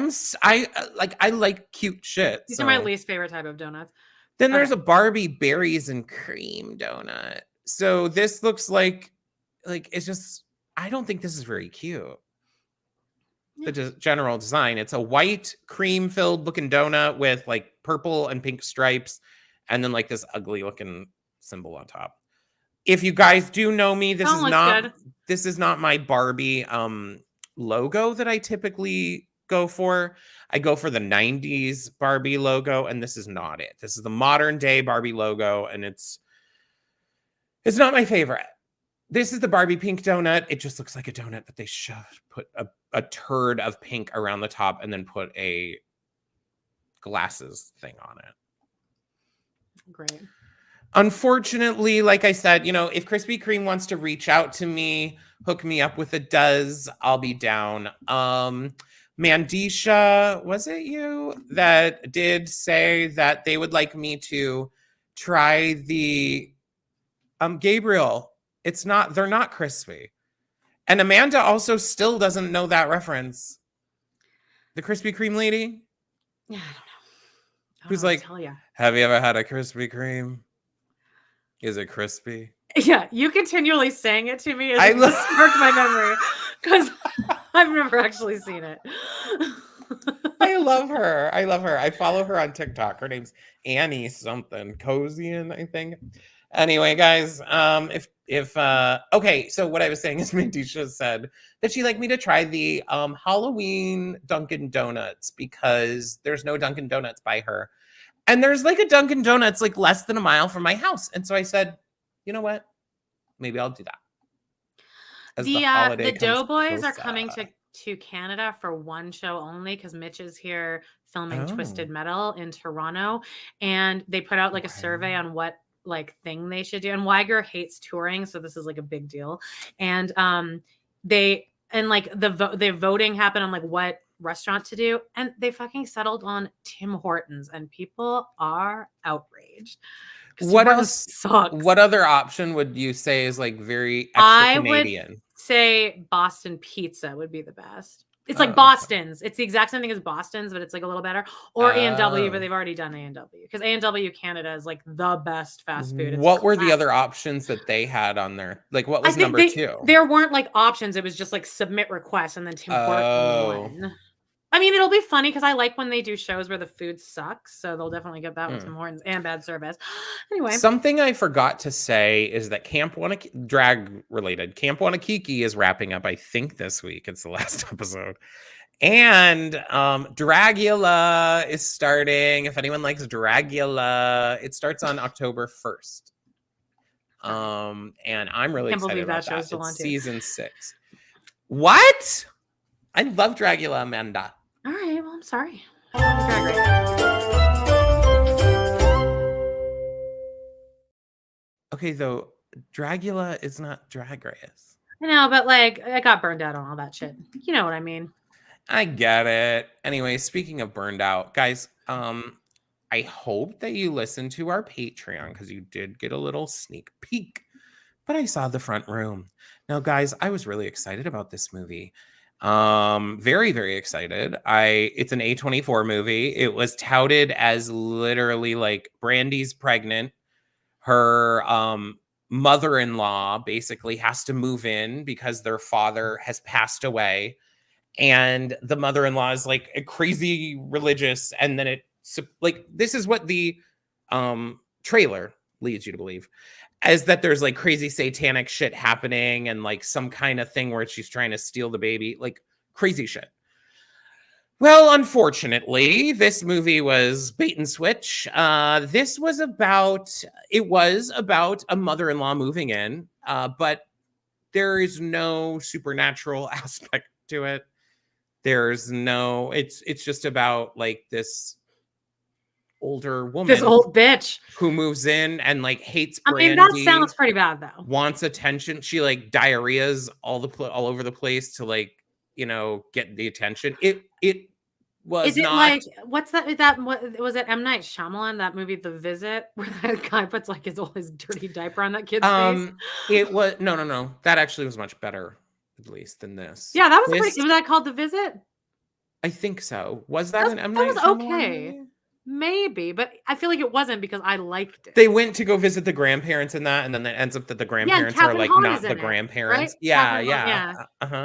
like cute shit. These are my least favorite type of donuts. Then there's a Barbie berries and cream donut. So this looks like it's just, I don't think this is very cute. The general design, it's a white cream filled looking donut with like purple and pink stripes and then like this ugly looking symbol on top. If you guys do know me, this is not my Barbie logo that I typically go for. I go for the 90s Barbie logo, and this is not it. This is the modern day Barbie logo, and it's not my favorite. This is the Barbie pink donut. It just looks like a donut, but they put a turd of pink around the top and then put a glasses thing on it. Great. Unfortunately, like I said, if Krispy Kreme wants to reach out to me, hook me up with a does, I'll be down. Mandisha, was it you that did say that they would like me to try the Gabriel? They're not crispy. And Amanda also still doesn't know that reference. The Krispy Kreme lady? Yeah, I don't know. Who's like, tell you. Have you ever had a Krispy Kreme? Is it crispy? Yeah, you continually saying it to me is just sparked my memory because I've never actually seen it. I love her. I follow her on TikTok. Her name's Annie something. Cozian, I think. Anyway, guys, okay, so what I was saying is Mandisha said that she'd like me to try the Halloween Dunkin' Donuts because there's no Dunkin' Donuts by her. And there's like a Dunkin' Donuts like less than a mile from my house. And so I said, you know what? Maybe I'll do that. As the Doughboys are coming to Canada for one show only because Mitch is here filming Twisted Metal in Toronto. And they put out like a survey on what like thing they should do. And Weiger hates touring, so this is like a big deal. And the voting happened on like what restaurant to do, and they fucking settled on Tim Hortons, and people are outraged. What else sucks? What other option would you say is like very extra Canadian? Would say Boston Pizza would be the best. It's like Boston's. It's the exact same thing as Boston's, but it's like a little better. Or A&W, but they've already done A&W because A&W Canada is like the best fast food. What were the other options that they had on there? Like what was number 2? There weren't like options. It was just like submit requests and then Tim Hortons won. I mean, it'll be funny because I like when they do shows where the food sucks. So they'll definitely get that with Tim Hortons and bad service. Anyway. Something I forgot to say is that Camp drag related. Camp Wanakiki is wrapping up, I think, this week. It's the last episode. And Dragula is starting. If anyone likes Dragula, it starts on October 1st. And I'm really excited about that. It's season 6. What? I love Dragula, Amanda. All right, well, I'm sorry. Okay, though, Dragula is not Drag Race. I know, but like, I got burned out on all that shit. You know what I mean? I get it. Anyway, speaking of burned out, guys, I hope that you listened to our Patreon because you did get a little sneak peek. But I saw The Front Room. Now, guys, I was really excited about this movie. Very, very excited. It's an A24 movie. It was touted as literally like Brandy's pregnant. Her mother-in-law basically has to move in because their father has passed away. And the mother-in-law is like a crazy religious. And then this is what the trailer leads you to believe. Is that there's like crazy satanic shit happening and like some kind of thing where she's trying to steal the baby, like crazy shit. Well, unfortunately, this movie was bait and switch. This was about a mother-in-law moving in, but there is no supernatural aspect to it. It's just about like this older woman, this old bitch who moves in and like hates Brandy. I mean, that sounds pretty bad though. Wants attention. She like diarrheas all over the place to like, get the attention. It was Is it not like what's that? Is that what was it? M. Night Shyamalan, that movie The Visit, where that guy puts like his dirty diaper on that kid's face? It was no. That actually was much better, at least, than this. Yeah, that was was that called The Visit? I think so. Was that an M. That Night was Shyamalan okay. movie? Maybe, but I feel like it wasn't because I liked it. They went to go visit the grandparents in that, and then it ends up that the grandparents are like not the grandparents. Yeah.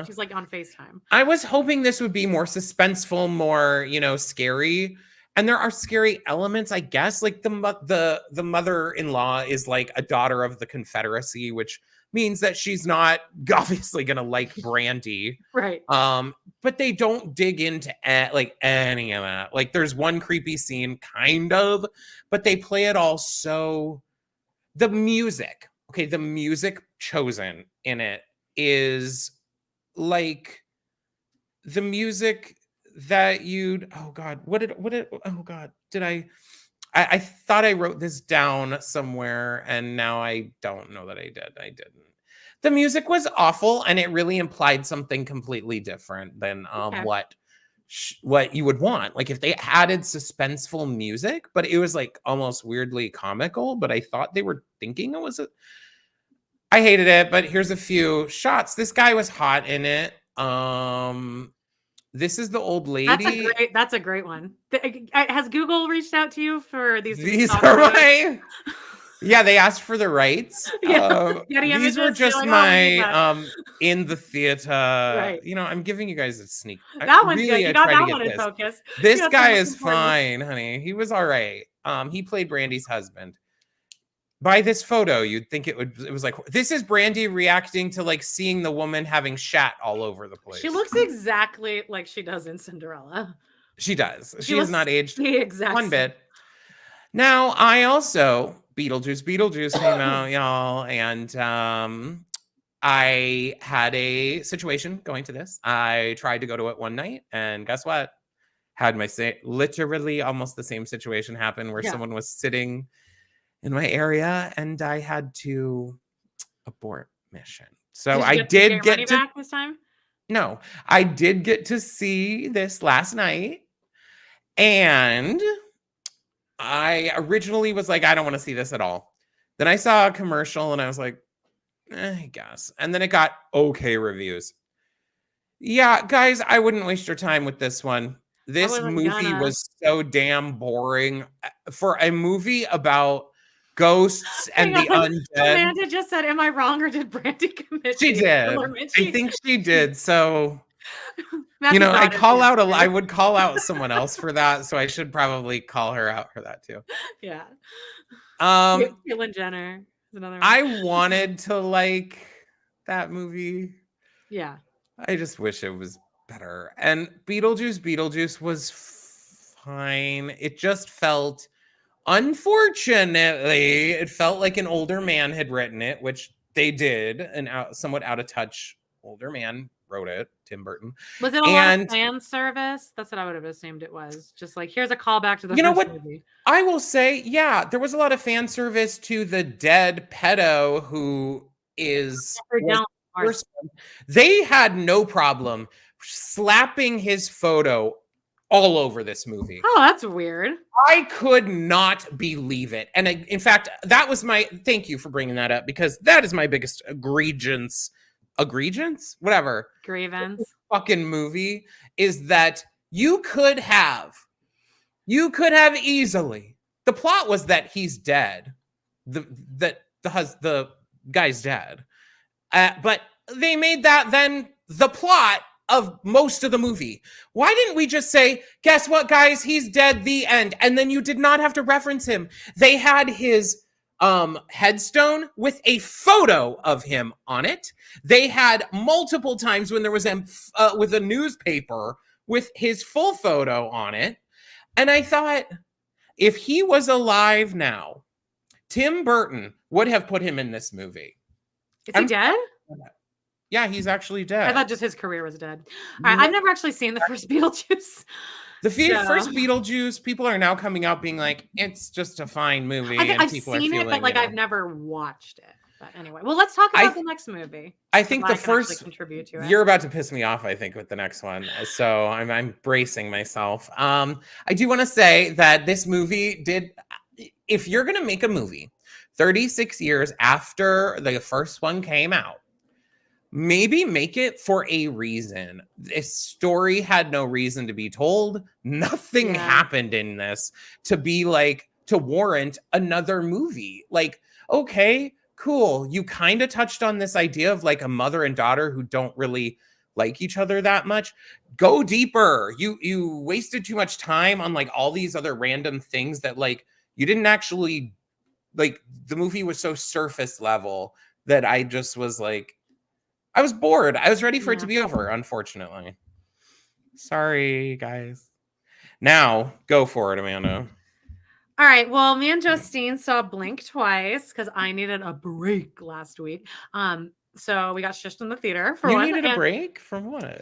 She's like on FaceTime. I was hoping this would be more suspenseful, more scary, and there are scary elements, I guess. Like the mother-in-law is like a daughter of the Confederacy, which means that she's not obviously gonna like Brandy. Right. But they don't dig into like any of that. Like there's one creepy scene, kind of, but they play it all so. The music, okay, the music chosen in it is like the music that you'd. Oh God, oh God, did I thought I wrote this down somewhere, and now I don't know that I did. I didn't. The music was awful, and it really implied something completely different than Okay. what you would want. Like if they added suspenseful music, but it was like almost weirdly comical. But I thought they were thinking it was I hated it, but here's a few shots. This guy was hot in it. This is the old lady. That's a great one. Has Google reached out to you for these? These are my. Yeah, they asked for the rights. Yeah, these were just my in the theater. Right. You know, I'm giving you guys a sneak. That one's good. You got that one in focus. This guy is fine, honey. He was all right. He played Brandy's husband. By this photo, you'd think it was like, this is Brandy reacting to like seeing the woman having shat all over the place. She looks exactly like she does in Cinderella. She does. She has not aged one bit. Now, I also, Beetlejuice came out, y'all, and I had a situation going to this. I tried to go to it one night, and guess what? Had literally almost the same situation happen where someone was sitting in my area, and I had to abort mission. So I did get back this time. No, I did get to see this last night, and I originally was like, I don't want to see this at all. Then I saw a commercial, and I was like, I guess. And then it got okay reviews. Yeah, guys, I wouldn't waste your time with this one. This movie was so damn boring for a movie about ghosts and the undead. Amanda just said, am I wrong, or did Brandy commit? She did. I think she did. So, you know, I would call out someone else for that. So I should probably call her out for that too. Yeah. Caitlyn Jenner is another one. I wanted to like that movie. Yeah. I just wish it was better. And Beetlejuice was fine. It just felt, unfortunately, it felt like an older man had written it, which they did. An somewhat out of touch older man wrote it, Tim Burton. Was it a lot of fan service? That's what I would have assumed it was. Just like, here's a callback to the first movie. I will say, yeah, there was a lot of fan service to the dead pedo who is. They had no problem slapping his photo all over this movie. Oh, that's weird. I could not believe it. And in fact, that was thank you for bringing that up, because that is my biggest grievance, whatever. Grievance. Fucking movie is that you could have easily. The plot was that he's dead. The guy's dead. But they made that then the plot of most of the movie. Why didn't we just say, guess what, guys? He's dead, the end. And then you did not have to reference him. They had his headstone with a photo of him on it. They had multiple times when there was with a newspaper with his full photo on it. And I thought, if he was alive now, Tim Burton would have put him in this movie. Is he dead? Yeah, he's actually dead. I thought just his career was dead. All right, I've never actually seen the first Beetlejuice. First Beetlejuice, people are now coming out being like, it's just a fine movie. I've seen it, but like I've never watched it. But anyway, well, let's talk about the next movie. I think the first contribute to it. You're about to piss me off, I think, with the next one. So I'm bracing myself. I do want to say that this movie did. If you're gonna make a movie 36 years after the first one came out, maybe make it for a reason. This story had no reason to be told. Nothing happened in this to warrant another movie. Like, okay, cool. You kind of touched on this idea of like a mother and daughter who don't really like each other that much. Go deeper. You wasted too much time on like all these other random things that like you didn't actually like. The movie was so surface level that I just was like, I was bored. I was ready for it to Yeah. be over, unfortunately. Sorry, guys. Now, go for it, Amanda. All right. Well, me and Justine saw Blink twice because I needed a break last week. So we got shushed in the theater for You one. needed a and- break from what?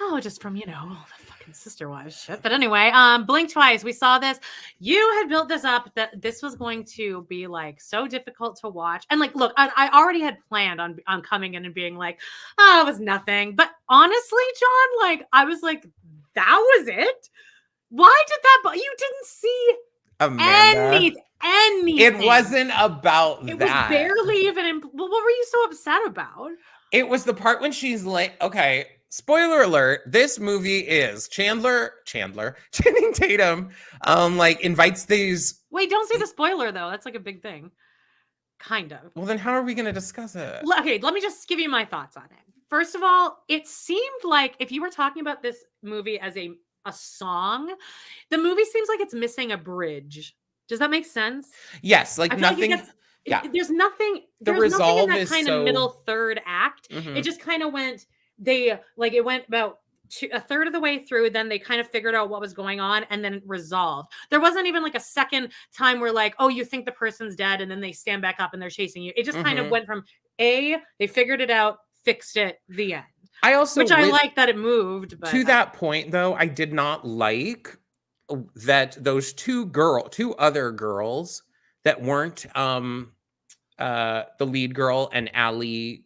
Oh, just from, all the fucking sister wives shit. But anyway, Blink twice. We saw this. You had built this up that this was going to be like so difficult to watch. And like, look, I already had planned on coming in and being like, oh, it was nothing. But honestly, John, like, I was like, that was it? Why did that? You didn't see Amanda. anything. It wasn't about It that. was barely even. What were you so upset about? It was the part when she's like, okay, spoiler alert, this movie is Channing Tatum, like invites these. Wait, don't say the spoiler though. That's like a big thing. Kind of. Well, then how are we going to discuss it? Okay, let me just give you my thoughts on it. First of all, it seemed like if you were talking about this movie as a song, the movie seems like it's missing a bridge. Does that make sense? Yes, like nothing. There's nothing. The There's resolve nothing in that is kind so... of middle third act. Mhm. It just kind of went. It went about a third of the way through. Then they kind of figured out what was going on, and then it resolved. There wasn't even like a second time where like, oh, you think the person's dead, and then they stand back up and they're chasing you. It just kind of went from they figured it out, fixed it, the end. I also, I like that it moved. But to that point, though, I did not like that those two other girls that weren't the lead girl and Ali,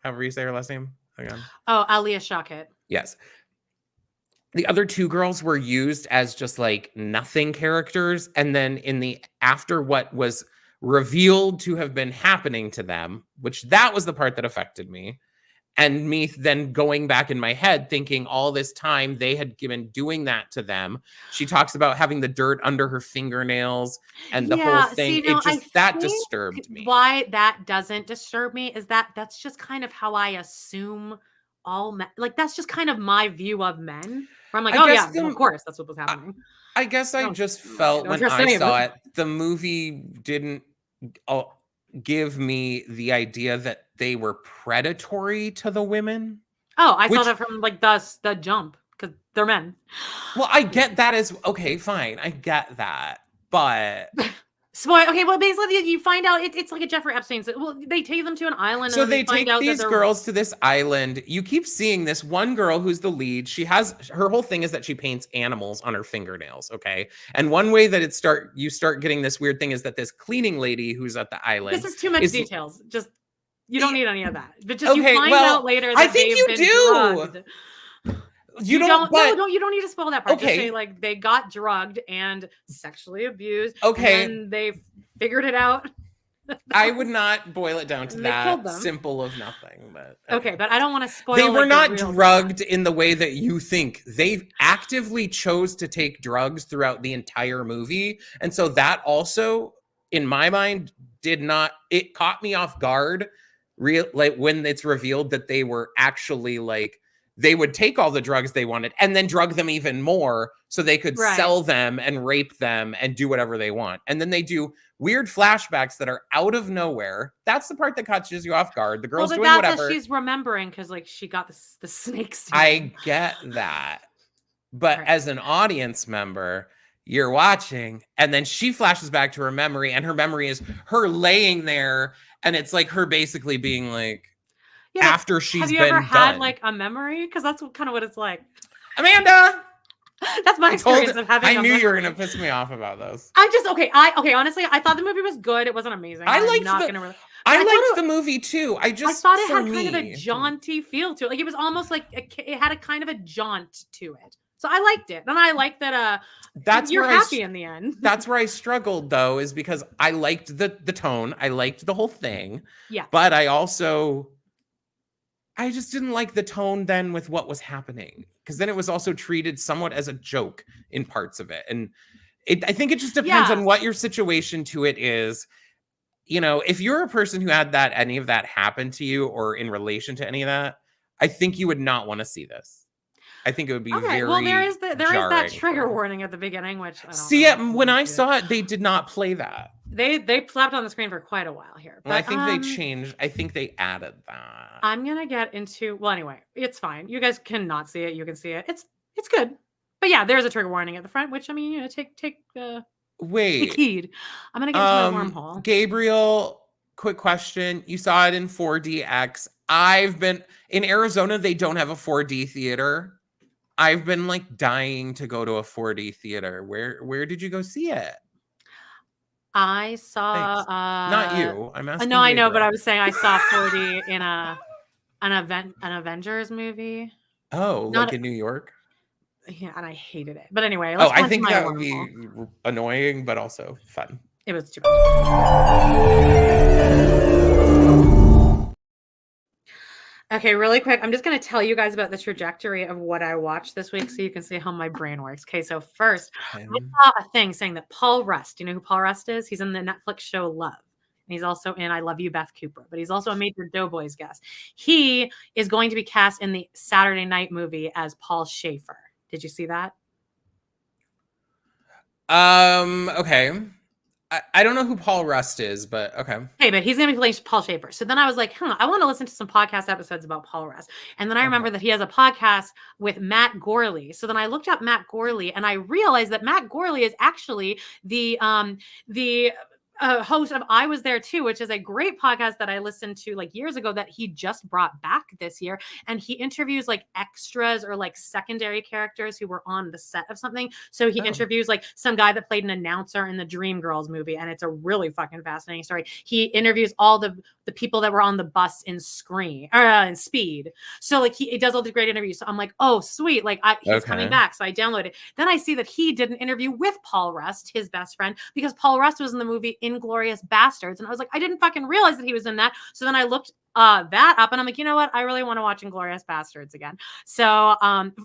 however you say her last name. Hang on. Oh, Alia Shawkat. Yes. The other two girls were used as just like nothing characters. And then after what was revealed to have been happening to them, which that was the part that affected me. And me then going back in my head thinking all this time they had been doing that to them. She talks about having the dirt under her fingernails and the whole thing. That disturbed me. Why that doesn't disturb me is that's just kind of how I assume all men, like that's just kind of my view of men. Where I'm like, oh yeah, of course that's what was happening. I guess I just felt when I saw it, the movie didn't give me the idea that they were predatory to the women. Oh, I saw that from like the jump because they're men. Well, I get that as okay, fine. I get that, but spoil. Okay, well, basically you find out it's like a Jeffrey Epstein. Well, they take them to an island. So and they take these girls to this island. You keep seeing this one girl who's the lead. She has her whole thing is that she paints animals on her fingernails. Okay, and one way that you start getting this weird thing is that this cleaning lady who's at the island. This is too much details. Just you don't need any of that. But just you find out later that I think you do. Drugged. You don't need to spoil that part. Okay. Just say like they got drugged and sexually abused. Okay. And they figured it out. I would not boil it down to that simple of nothing, but okay, but I don't want to spoil. They were not drugged in the way that you think. They actively chose to take drugs throughout the entire movie, and so that also, in my mind, it caught me off guard. Like when it's revealed that they were actually like they would take all the drugs they wanted and then drug them even more so they could sell them and rape them and do whatever they want. And then they do weird flashbacks that are out of nowhere. That's the part that catches you off guard. The girl's doing whatever. She's remembering because like she got the snakes. I get that. But as an audience member, you're watching and then she flashes back to her memory and her memory is her laying there and it's like her basically being like, after she's been done. Have you ever had like a memory? Because that's kind of what it's like. Amanda! That's my experience of having I knew you were going to piss me off about those. I'm just, okay, honestly, I thought the movie was good. It wasn't amazing. I liked the movie too. I thought it had kind of a jaunty feel to it. Like it was almost like it had a kind of a jaunt to it. So I liked it. And I liked that you're happy in the end. That's where I struggled though, is because I liked the tone. I liked the whole thing. Yeah. But I just didn't like the tone then with what was happening. Because then it was also treated somewhat as a joke in parts of it. And I think it just depends on what your situation to it is. You know, if you're a person who had any of that happen to you or in relation to any of that, I think you would not want to see this. I think it would be very well, there is that trigger warning at the beginning, which I don't see. When I saw it, they did not play that. They slapped on the screen for quite a while here. Well, I But think they changed. I think they added that. I'm gonna get into well anyway, it's fine. You guys cannot see it, you can see it. It's good. But yeah, there's a trigger warning at the front, which I mean, you know, take Wait, heed. I'm gonna get into my wormhole. Gabriel, quick question. You saw it in 4DX. I've been in Arizona, they don't have a 4D theater. I've been like dying to go to a 4D theater. Where did you go see it? I saw Thanks. Not you. I'm asking no, I know, but Gabriel. I was saying I saw 4D in an Avengers movie. Oh, Not like in New York? yeah, and I hated it. But anyway, Oh, let's go I into think my that would wormhole. be annoying, but also fun. It was too bad. Okay, really quick, I'm just going to tell you guys about the trajectory of what I watched this week so you can see how my brain works. Okay, so first, I saw a thing saying that Paul Rust, do you know who Paul Rust is? He's in the Netflix show Love. And he's also in I Love You, Beth Cooper, but he's also a major Doughboys guest. He is going to be cast in the Saturday Night movie as Paul Schaefer. Did you see that? Okay. I don't know who Paul Rust is, but okay. Okay, but he's going to be playing Paul Schaefer. So then I was like, I want to listen to some podcast episodes about Paul Rust. And then I remember that he has a podcast with Matt Gorley. So then I looked up Matt Gorley and I realized that Matt Gorley is actually the host of I Was There Too, which is a great podcast that I listened to like years ago that he just brought back this year. And he interviews like extras or like secondary characters who were on the set of something. So he interviews like some guy that played an announcer in the Dreamgirls movie. And it's a really fucking fascinating story. He interviews all the people that were on the bus in Scream or in Speed. So like he does all these great interviews. So I'm like, oh, sweet. Like he's coming back. So I downloaded. Then I see that he did an interview with Paul Rust, his best friend, because Paul Rust was in the movie Inglourious Bastards. And I was like, I didn't fucking realize that he was in that. So then I looked that up and I'm like, you know what? I really want to watch Inglourious Bastards again. So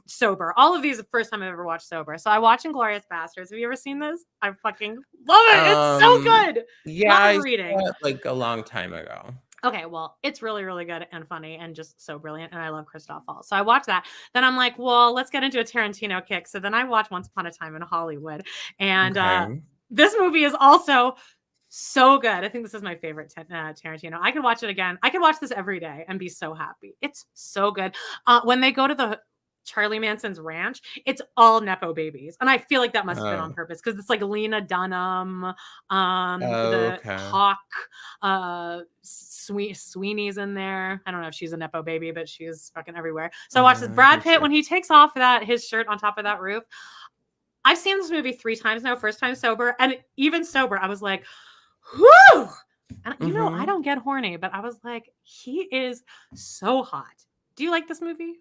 sober. All of these are the first time I've ever watched sober. So I watched Inglourious Bastards. Have you ever seen this? I fucking love it. It's so good. Yeah, I saw it like a long time ago. Okay, well, it's really, really good and funny and just so brilliant. And I love Christoph Waltz. So I watched that. Then I'm like, well, let's get into a Tarantino kick. So then I watched Once Upon a Time in Hollywood. And this movie is also so good. I think this is my favorite Tarantino. I could watch it again. I could watch this every day and be so happy. It's so good. When they go to the Charlie Manson's ranch, it's all Nepo babies. And I feel like that must have been on purpose because it's like Lena Dunham, the Hawk, Sweeney's in there. I don't know if she's a Nepo baby, but she's fucking everywhere. So I watched this Brad Pitt when he takes off his shirt on top of that roof. I've seen this movie 3 times now, first time sober. And even sober, I was like, whoo! And you know, I don't get horny, but I was like, he is so hot. Do you like this movie?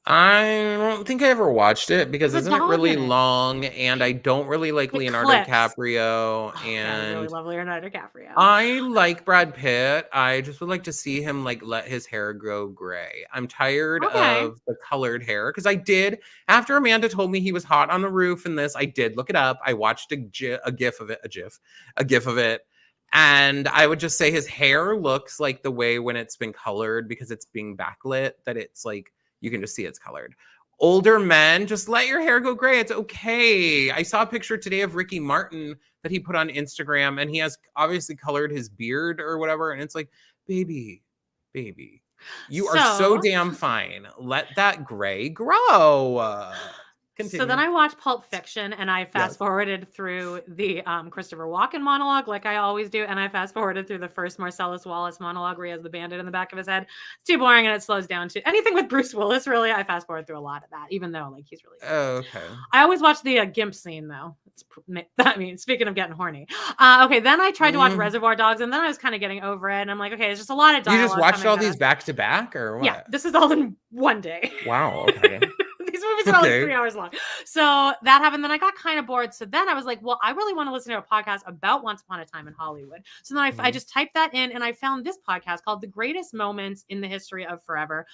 I don't think I ever watched it because isn't it really long and I don't really like Leonardo DiCaprio and I really love Leonardo DiCaprio. I like Brad Pitt. I just would like to see him like let his hair grow gray. I'm tired of the colored hair because I did after Amanda told me he was hot on the roof in this. I did look it up. I watched a gif of it. And I would just say his hair looks like the way when it's been colored because it's being backlit that it's like you can just see it's colored. Older men, just let your hair go gray. It's okay. I saw a picture today of Ricky Martin that he put on Instagram and he has obviously colored his beard or whatever. And it's like, baby, you are so damn fine. Let that gray grow. Continue. So then I watched Pulp Fiction and I fast forwarded through the Christopher Walken monologue like I always do. And I fast forwarded through the first Marcellus Wallace monologue where he has the bandit in the back of his head. It's too boring and it slows down to anything with Bruce Willis. Really, I fast forward through a lot of that, even though like he's really good. Okay. I always watch the GIMP scene though. I mean, speaking of getting horny. Okay, then I tried to watch Reservoir Dogs and then I was kind of getting over it. And I'm like, okay, it's just a lot of dialogue. You just watched all these back to back or what? Yeah, this is all in one day. Wow, okay. These movies are like 3 hours long. So that happened. Then I got kind of bored. So then I was like, well, I really want to listen to a podcast about Once Upon a Time in Hollywood. So then I just typed that in and I found this podcast called The Greatest Moments in the History of Forever.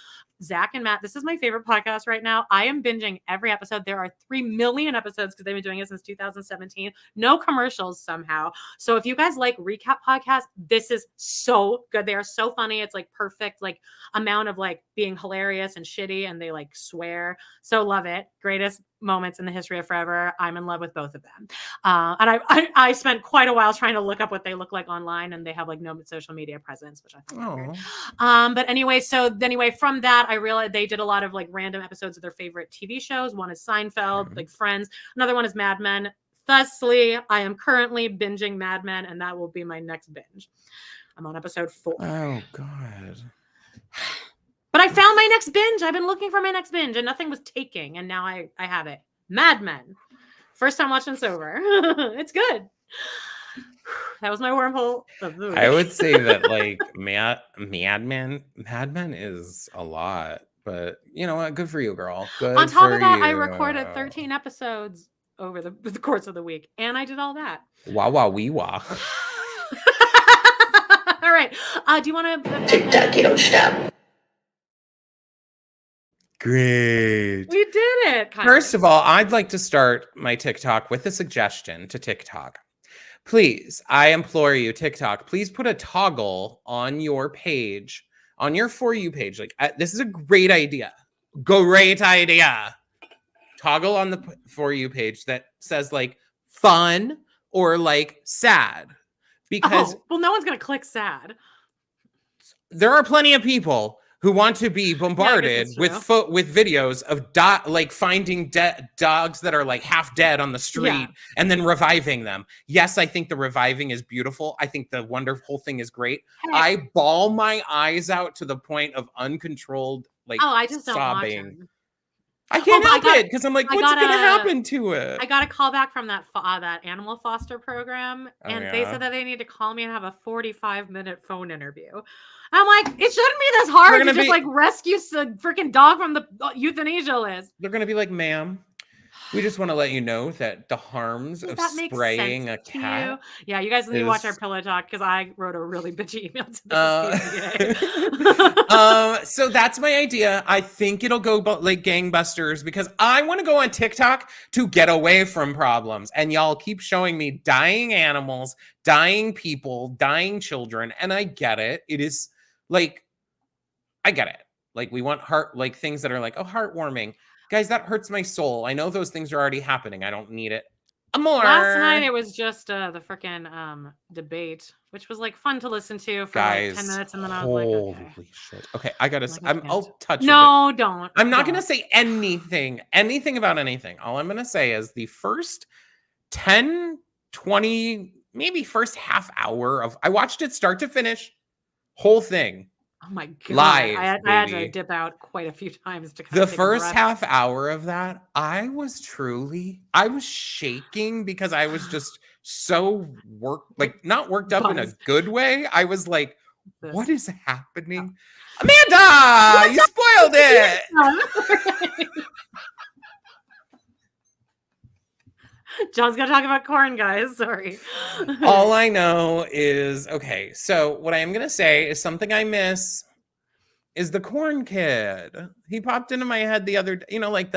Zach and Matt, this is my favorite podcast right now. I am binging every episode. There are 3 million episodes because they've been doing it since 2017. No commercials somehow. So if you guys like recap podcasts, this is so good. They are so funny. It's like perfect, like amount of like being hilarious and shitty and they like swear. So love it. Greatest moments in the history of forever. I'm in love with both of them. And I spent quite a while trying to look up what they look like online, and they have like no social media presence, which I thought weird. But anyway, from that, I realized they did a lot of like random episodes of their favorite TV shows. One is Seinfeld, like Friends. Another one is Mad Men. Thusly, I am currently binging Mad Men, and that will be my next binge. I'm on episode 4. Oh, God. But I found my next binge. I've been looking for my next binge, and nothing was taking, and now I have it. Mad Men. First time watching sober. It's good. That was my wormhole of the week. I would say that like Mad Men is a lot, but you know what? Good for you, girl. Good. On top for of that, you. I recorded 13 episodes over the course of the week, and I did all that. Wah wee wah. All right. Do you want to TikTok, you don't stop. Great. We did it. First of all, I'd like to start my TikTok with a suggestion to TikTok. Please, I implore you, TikTok, please put a toggle on your page, on your For You page. Like, this is a great idea. Great idea. Toggle on the For You page that says like fun or like sad. Because well, no one's going to click sad. There are plenty of people who want to be bombarded with videos of like finding dogs that are like half dead on the street and then reviving them. Yes, I think the reviving is beautiful. I think the wonderful thing is great. Hey. I bawl my eyes out to the point of uncontrolled like I just sobbing. Don't watch them. I can't help it because I'm like, what's going to happen to it? I got a call back from that animal foster program, and they said that they need to call me and have a 45-minute phone interview. I'm like, it shouldn't be this hard to just like rescue a freaking dog from the euthanasia list. They're going to be like, ma'am, we just want to let you know that the harms of spraying a cat. Yeah, you guys need to watch our pillow talk because I wrote a really bitchy email to the so that's my idea. I think it'll go like gangbusters because I want to go on TikTok to get away from problems. And y'all keep showing me dying animals, dying people, dying children. And I get it. It is like, I get it. Like we want things that are like, oh, heartwarming. Guys, that hurts my soul. I know those things are already happening. I don't need it more. Last night it was just the freaking debate, which was like fun to listen to for like 10 minutes, and then I was like, okay. Holy shit. Okay, I gotta. I'll touch. No, don't. I'm not gonna say anything about anything. All I'm gonna say is the first 10, 20, maybe first half hour of. I watched it start to finish, whole thing. Oh my God. Live, I had to dip out quite a few times to the first half hour of that. I was shaking because I was just so not worked up in a good way. I was like, what is happening? Amanda, you spoiled it. John's gonna talk about corn, guys. Sorry. All I know is, okay, so what I am gonna say is something I miss is the corn kid. He popped into my head the other day, like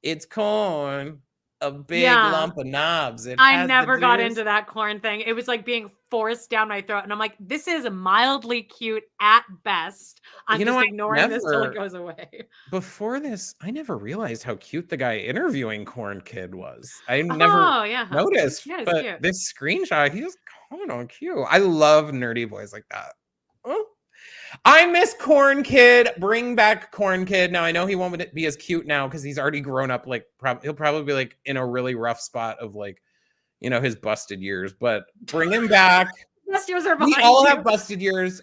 it's corn, a big lump of knobs. I never got into that corn thing. It was like being forced down my throat. And I'm like, this is mildly cute at best. I'm just ignoring this till it goes away. Before this, I never realized how cute the guy interviewing Corn Kid was. I never noticed. Yeah, but cute. This screenshot, he's kind of cute. I love nerdy boys like that. Oh. I miss Corn Kid. Bring back Corn Kid. Now I know he won't be as cute now because he's already grown up. Like he'll probably be like in a really rough spot of like, his busted years. But bring him back. Best years are behind we all have busted years.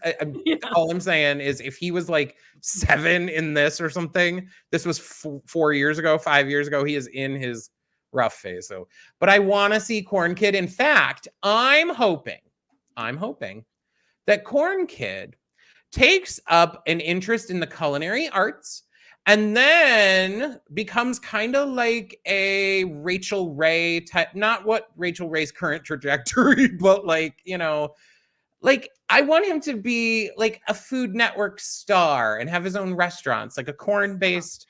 All I'm saying is if he was like 7 in this or something, this was 4 years ago, 5 years ago. He is in his rough phase. So, but I want to see Corn Kid. In fact, I'm hoping that Corn Kid takes up an interest in the culinary arts and then becomes kind of like a Rachel Ray type, not what Rachel Ray's current trajectory, but like, I want him to be like a Food Network star and have his own restaurants, like a corn-based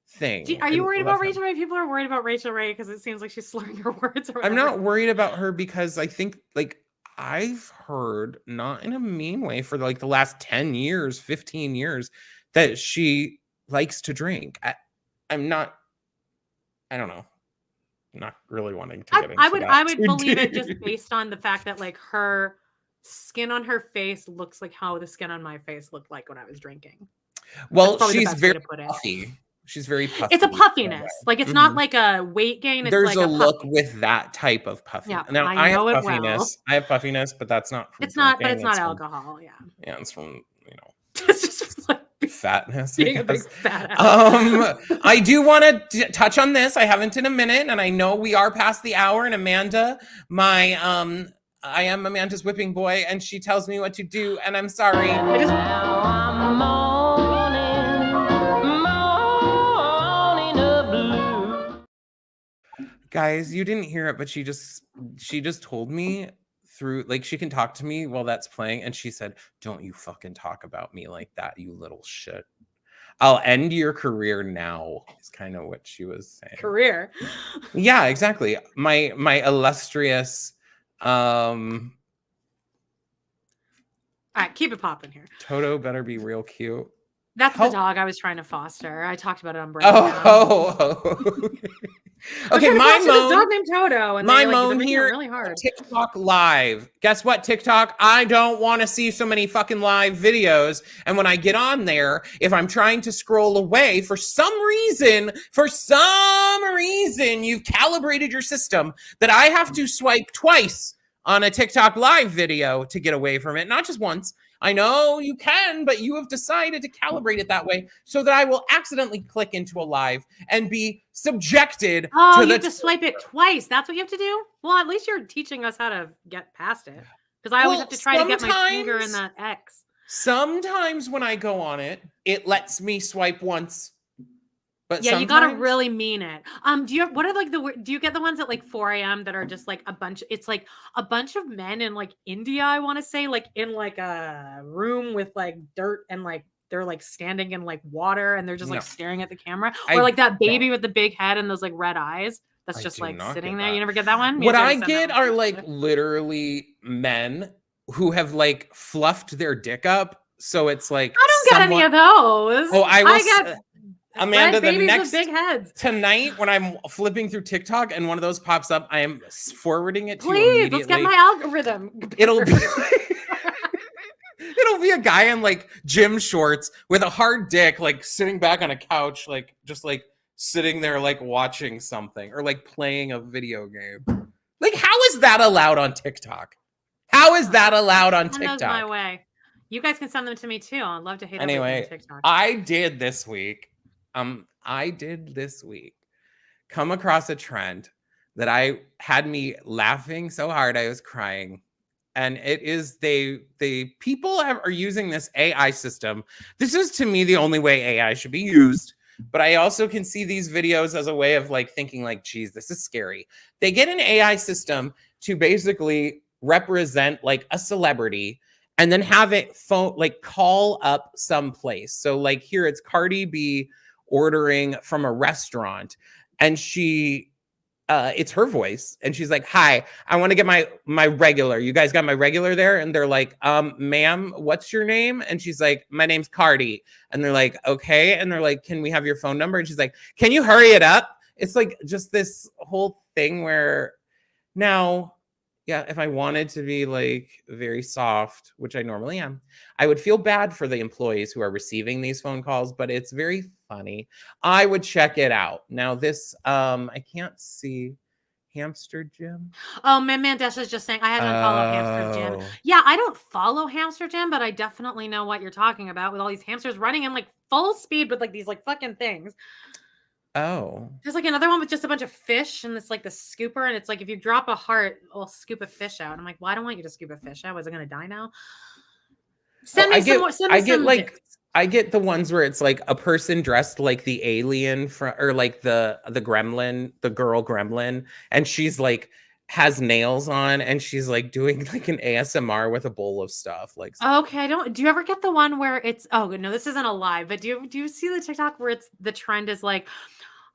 thing. Are you worried about Rachel Ray? People are worried about Rachel Ray because it seems like she's slurring her words. I'm not worried about her because I think I've heard, not in a mean way, for like the last 10 years, 15 years, that she likes to drink. I'm not I don't know. Not really wanting to get into I would too believe it just deep. based on the fact that like her skin on her face looks like how the skin on my face looked like when I was drinking. That's Well, probably the she's best way very to put it. puffy. She's very puffy. It's a in a puffiness. way. Like it's not Mhm. like a weight gain. It's There's like a a look puffy. with that type of puffy. Yeah, Now, I I have know it well. puffiness. I have puffiness, but that's not from It's not, but drinking. it's not It's from alcohol. Yeah, yeah, it's from it's just like fatness, I being a big guess. fat ass. I do want to touch on this. I haven't in a minute, and I know we are past the hour. And Amanda, I am Amanda's whipping boy, and she tells me what to do, and I'm sorry. Guys, you didn't hear it, but she just told me through, like, she can talk to me while that's playing, and she said, "Don't you fucking talk about me like that, you little shit. I'll end your career now," is kind of what she was saying. Career. Yeah, exactly. My illustrious All right, keep it popping here. Toto better be real cute. That's the dog I was trying to foster. I talked about it on Brandon. Okay, my moan. This dog named Toto, and my they're moan making it here. really hard. TikTok live. Guess what, TikTok? I don't want to see so many fucking live videos. And when I get on there, if I'm trying to scroll away, for some reason, you've calibrated your system that I have to swipe twice on a TikTok live video to get away from it, not just once. I know you can, but you have decided to calibrate it that way so that I will accidentally click into a live and be subjected Oh, to you have to swipe it twice. That's what you have to do? Well, at least you're teaching us how to get past it. Because I always have to try to get my finger in that X. Sometimes when I go on it, it lets me swipe once. But yeah, you gotta really mean it. Do you get the ones at like 4 a.m. that are just like it's like a bunch of men in like India, I want to say, like in like a room with like dirt and like they're like standing in like water and they're just like staring at the camera, or like that baby with the big head and those like red eyes that's just like sitting there. You never get that one? What I get are like literally men who have like fluffed their dick up, so it's like I don't get any of those. Oh, I get Amanda, the next big heads. Tonight when I'm flipping through TikTok and one of those pops up, I am forwarding it to you immediately. Please, let's get my algorithm. It'll be a guy in like gym shorts with a hard dick, like sitting back on a couch, like just like sitting there, like watching something or like playing a video game. Like, how is that allowed on TikTok? How is that allowed on TikTok? Send those my way. You guys can send them to me too. I'd love to hate anyway, on TikTok. I did this week come across a trend that I had me laughing so hard I was crying. And it is people are using this AI system. This is to me the only way AI should be used. But I also can see these videos as a way of like thinking like, geez, this is scary. They get an AI system to basically represent like a celebrity and then have it call up someplace. So like here it's Cardi B ordering from a restaurant and it's her voice and she's like, "Hi, I want to get my regular. You guys got my regular there?" And they're like, "Ma'am, what's your name?" And she's like, "My name's Cardi." And they're like, "Okay." And they're like, "Can we have your phone number?" And she's like, "Can you hurry it up?" It's like just this whole thing where now, yeah, if I wanted to be like very soft, which I normally am, I would feel bad for the employees who are receiving these phone calls, but it's very funny. I would check it out. Now this, I can't see Hamster Jim. Oh, Mandesh is just saying I had to unfollow Hamster Jim. Yeah, I don't follow Hamster Jim, but I definitely know what you're talking about with all these hamsters running in like full speed with like these like fucking things. Oh. There's like another one with just a bunch of fish and it's like the scooper and it's like if you drop a heart, it'll scoop a fish out. I'm like, well, I don't want you to scoop a fish out. Was it gonna die now? Send me some more. I get the ones where it's like a person dressed like the alien or like the gremlin, the girl gremlin, and she's like has nails on and she's like doing like an ASMR with a bowl of stuff. Like, okay, do you ever get the one where it's no, this isn't a live, but do you see the TikTok where it's the trend is like,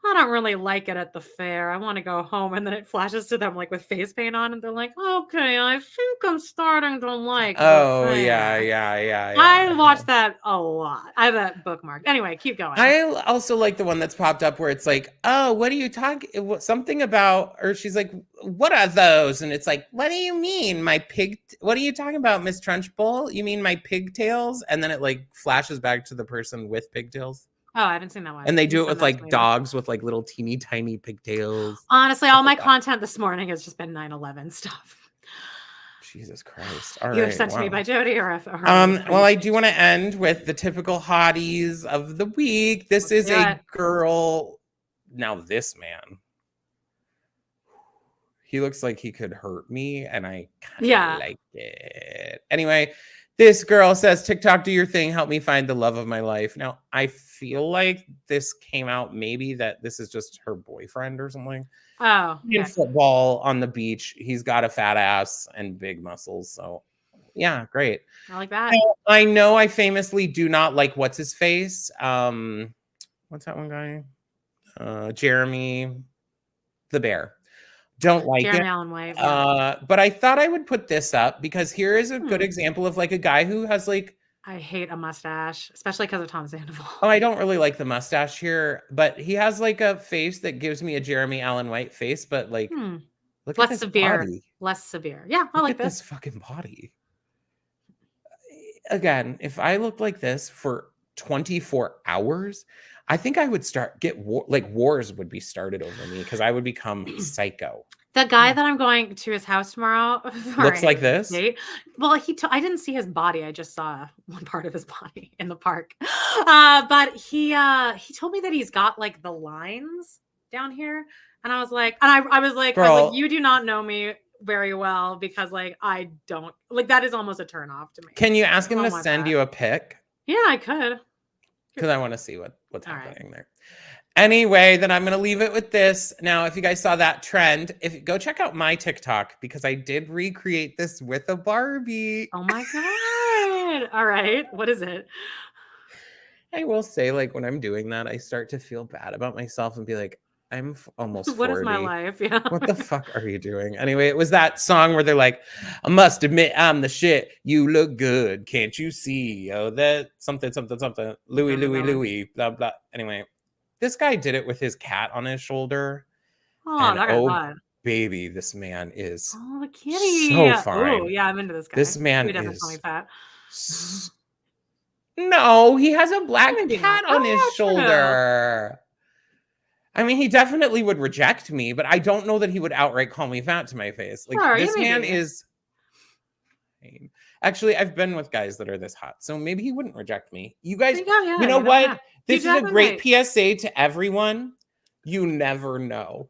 I don't really like it at the fair. I want to go home. And then it flashes to them like with face paint on, and they're like, okay, I think I'm starting to like the Oh, yeah, fair. yeah, yeah, I yeah. watched that a lot. I have that bookmarked. Anyway, keep going. I also like the one that's popped up where it's like, oh, what are you talking? Something about, or she's like, what are those? And it's like, what do you mean, my pig? What are you talking about, Miss Trunchbull? You mean my pigtails? And then it like flashes back to the person with pigtails. Oh, I haven't seen that one. And they You do it send with that to like me, though. dogs with like little teeny tiny pigtails. Honestly, stuff all my like that. content this morning has just been 9/11 stuff. Jesus Christ. All You have right. sent to me Wow. by Jody or Well, I do want to end with the typical hotties of the week. This is a girl. Now, this man, he looks like he could hurt me, and I kind of like it. Anyway, this girl says, TikTok, do your thing. Help me find the love of my life. Now, I feel like this came out maybe that this is just her boyfriend or something. Oh, in football on the beach. He's got a fat ass and big muscles. So, yeah, great. I like that. I know I famously do not like what's his face. What's that one guy? Jeremy the Bear. Don't like Jeremy it. Allen White. But I thought I would put this up because here is a good example of like a guy who has like. I hate a mustache, especially because of Tom Sandoval. Oh, I don't really like the mustache here, but he has like a face that gives me a Jeremy Allen White face, but like, look at this body. Less severe. Yeah, I like this fucking body. Again, if I looked like this for 24 hours, I think I would wars would be started over me because I would become psycho. The guy that I'm going to his house tomorrow looks like this. Date. Well, I didn't see his body. I just saw one part of his body in the park. But he told me that he's got like the lines down here, and I was like, Girl, you do not know me very well because like I don't like that is almost a turn off to me. Can you ask him to send you a pic? Yeah, I could. Because I want to see what's happening there. Anyway, then I'm going to leave it with this. Now, if you guys saw that trend, go check out my TikTok because I did recreate this with a Barbie. Oh my God. All right. What is it? I will say, like, when I'm doing that, I start to feel bad about myself and be like, I'm almost 40. What is my life? Yeah. What the fuck are you doing? Anyway, it was that song where they're like, I must admit I'm the shit. You look good. Can't you see? Oh, that something. Louis, blah, blah. Anyway. This guy did it with his cat on his shoulder. And baby, this man is the kitty. So fine. Oh, yeah, I'm into this guy. This man is No, he has a black cat on his shoulder. I mean, he definitely would reject me, but I don't know that he would outright call me fat to my face. Like this man is. Actually, I've been with guys that are this hot, so maybe he wouldn't reject me. You guys, you know what? This is a great PSA to everyone. You never know.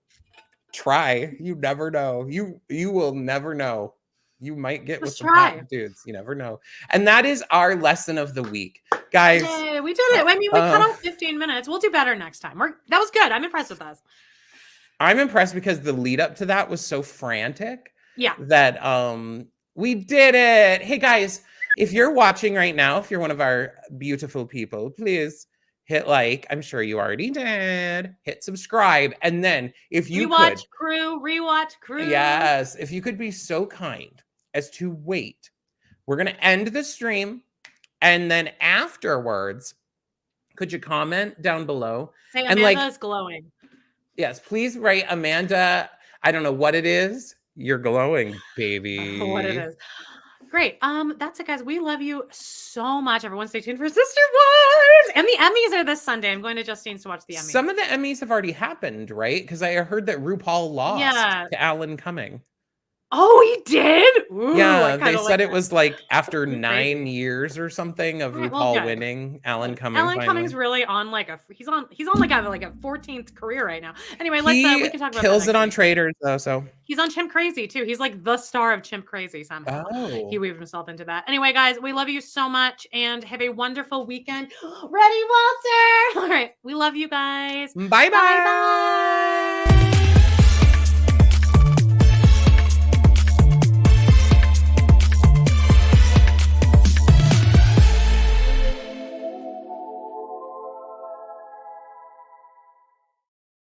Try. You never know. You will never know. You might get with some hot dudes. You never know. And that is our lesson of the week, guys. Yay, we did it. I mean, we cut off 15 minutes. We'll do better next time. That was good. I'm impressed with us. I'm impressed because the lead up to that was so frantic. Yeah. That we did it. Hey guys, if you're watching right now, if you're one of our beautiful people, please hit like. I'm sure you already did. Hit subscribe. And then if you rewatch crew. Yes. If you could be so kind as to wait. We're going to end the stream. And then afterwards, could you comment down below? Say Amanda's glowing. Yes, please write Amanda. I don't know what it is. You're glowing, baby. What it is. Great. That's it, guys. We love you so much. Everyone stay tuned for Sister Wives. And the Emmys are this Sunday. I'm going to Justine's to watch the Emmys. Some of the Emmys have already happened, right? Because I heard that RuPaul lost to Alan Cumming. Oh, he did? Ooh, yeah, they said it was like after 9 years or something of RuPaul winning. Alan Cumming's really on like he's on like a 14th career right now. Anyway, we can talk about kills it on Traitors though. So he's on Chimp Crazy too. He's like the star of Chimp Crazy somehow. Oh. He weaved himself into that. Anyway, guys, we love you so much and have a wonderful weekend. Ready, Walter? All right, we love you guys. Bye bye.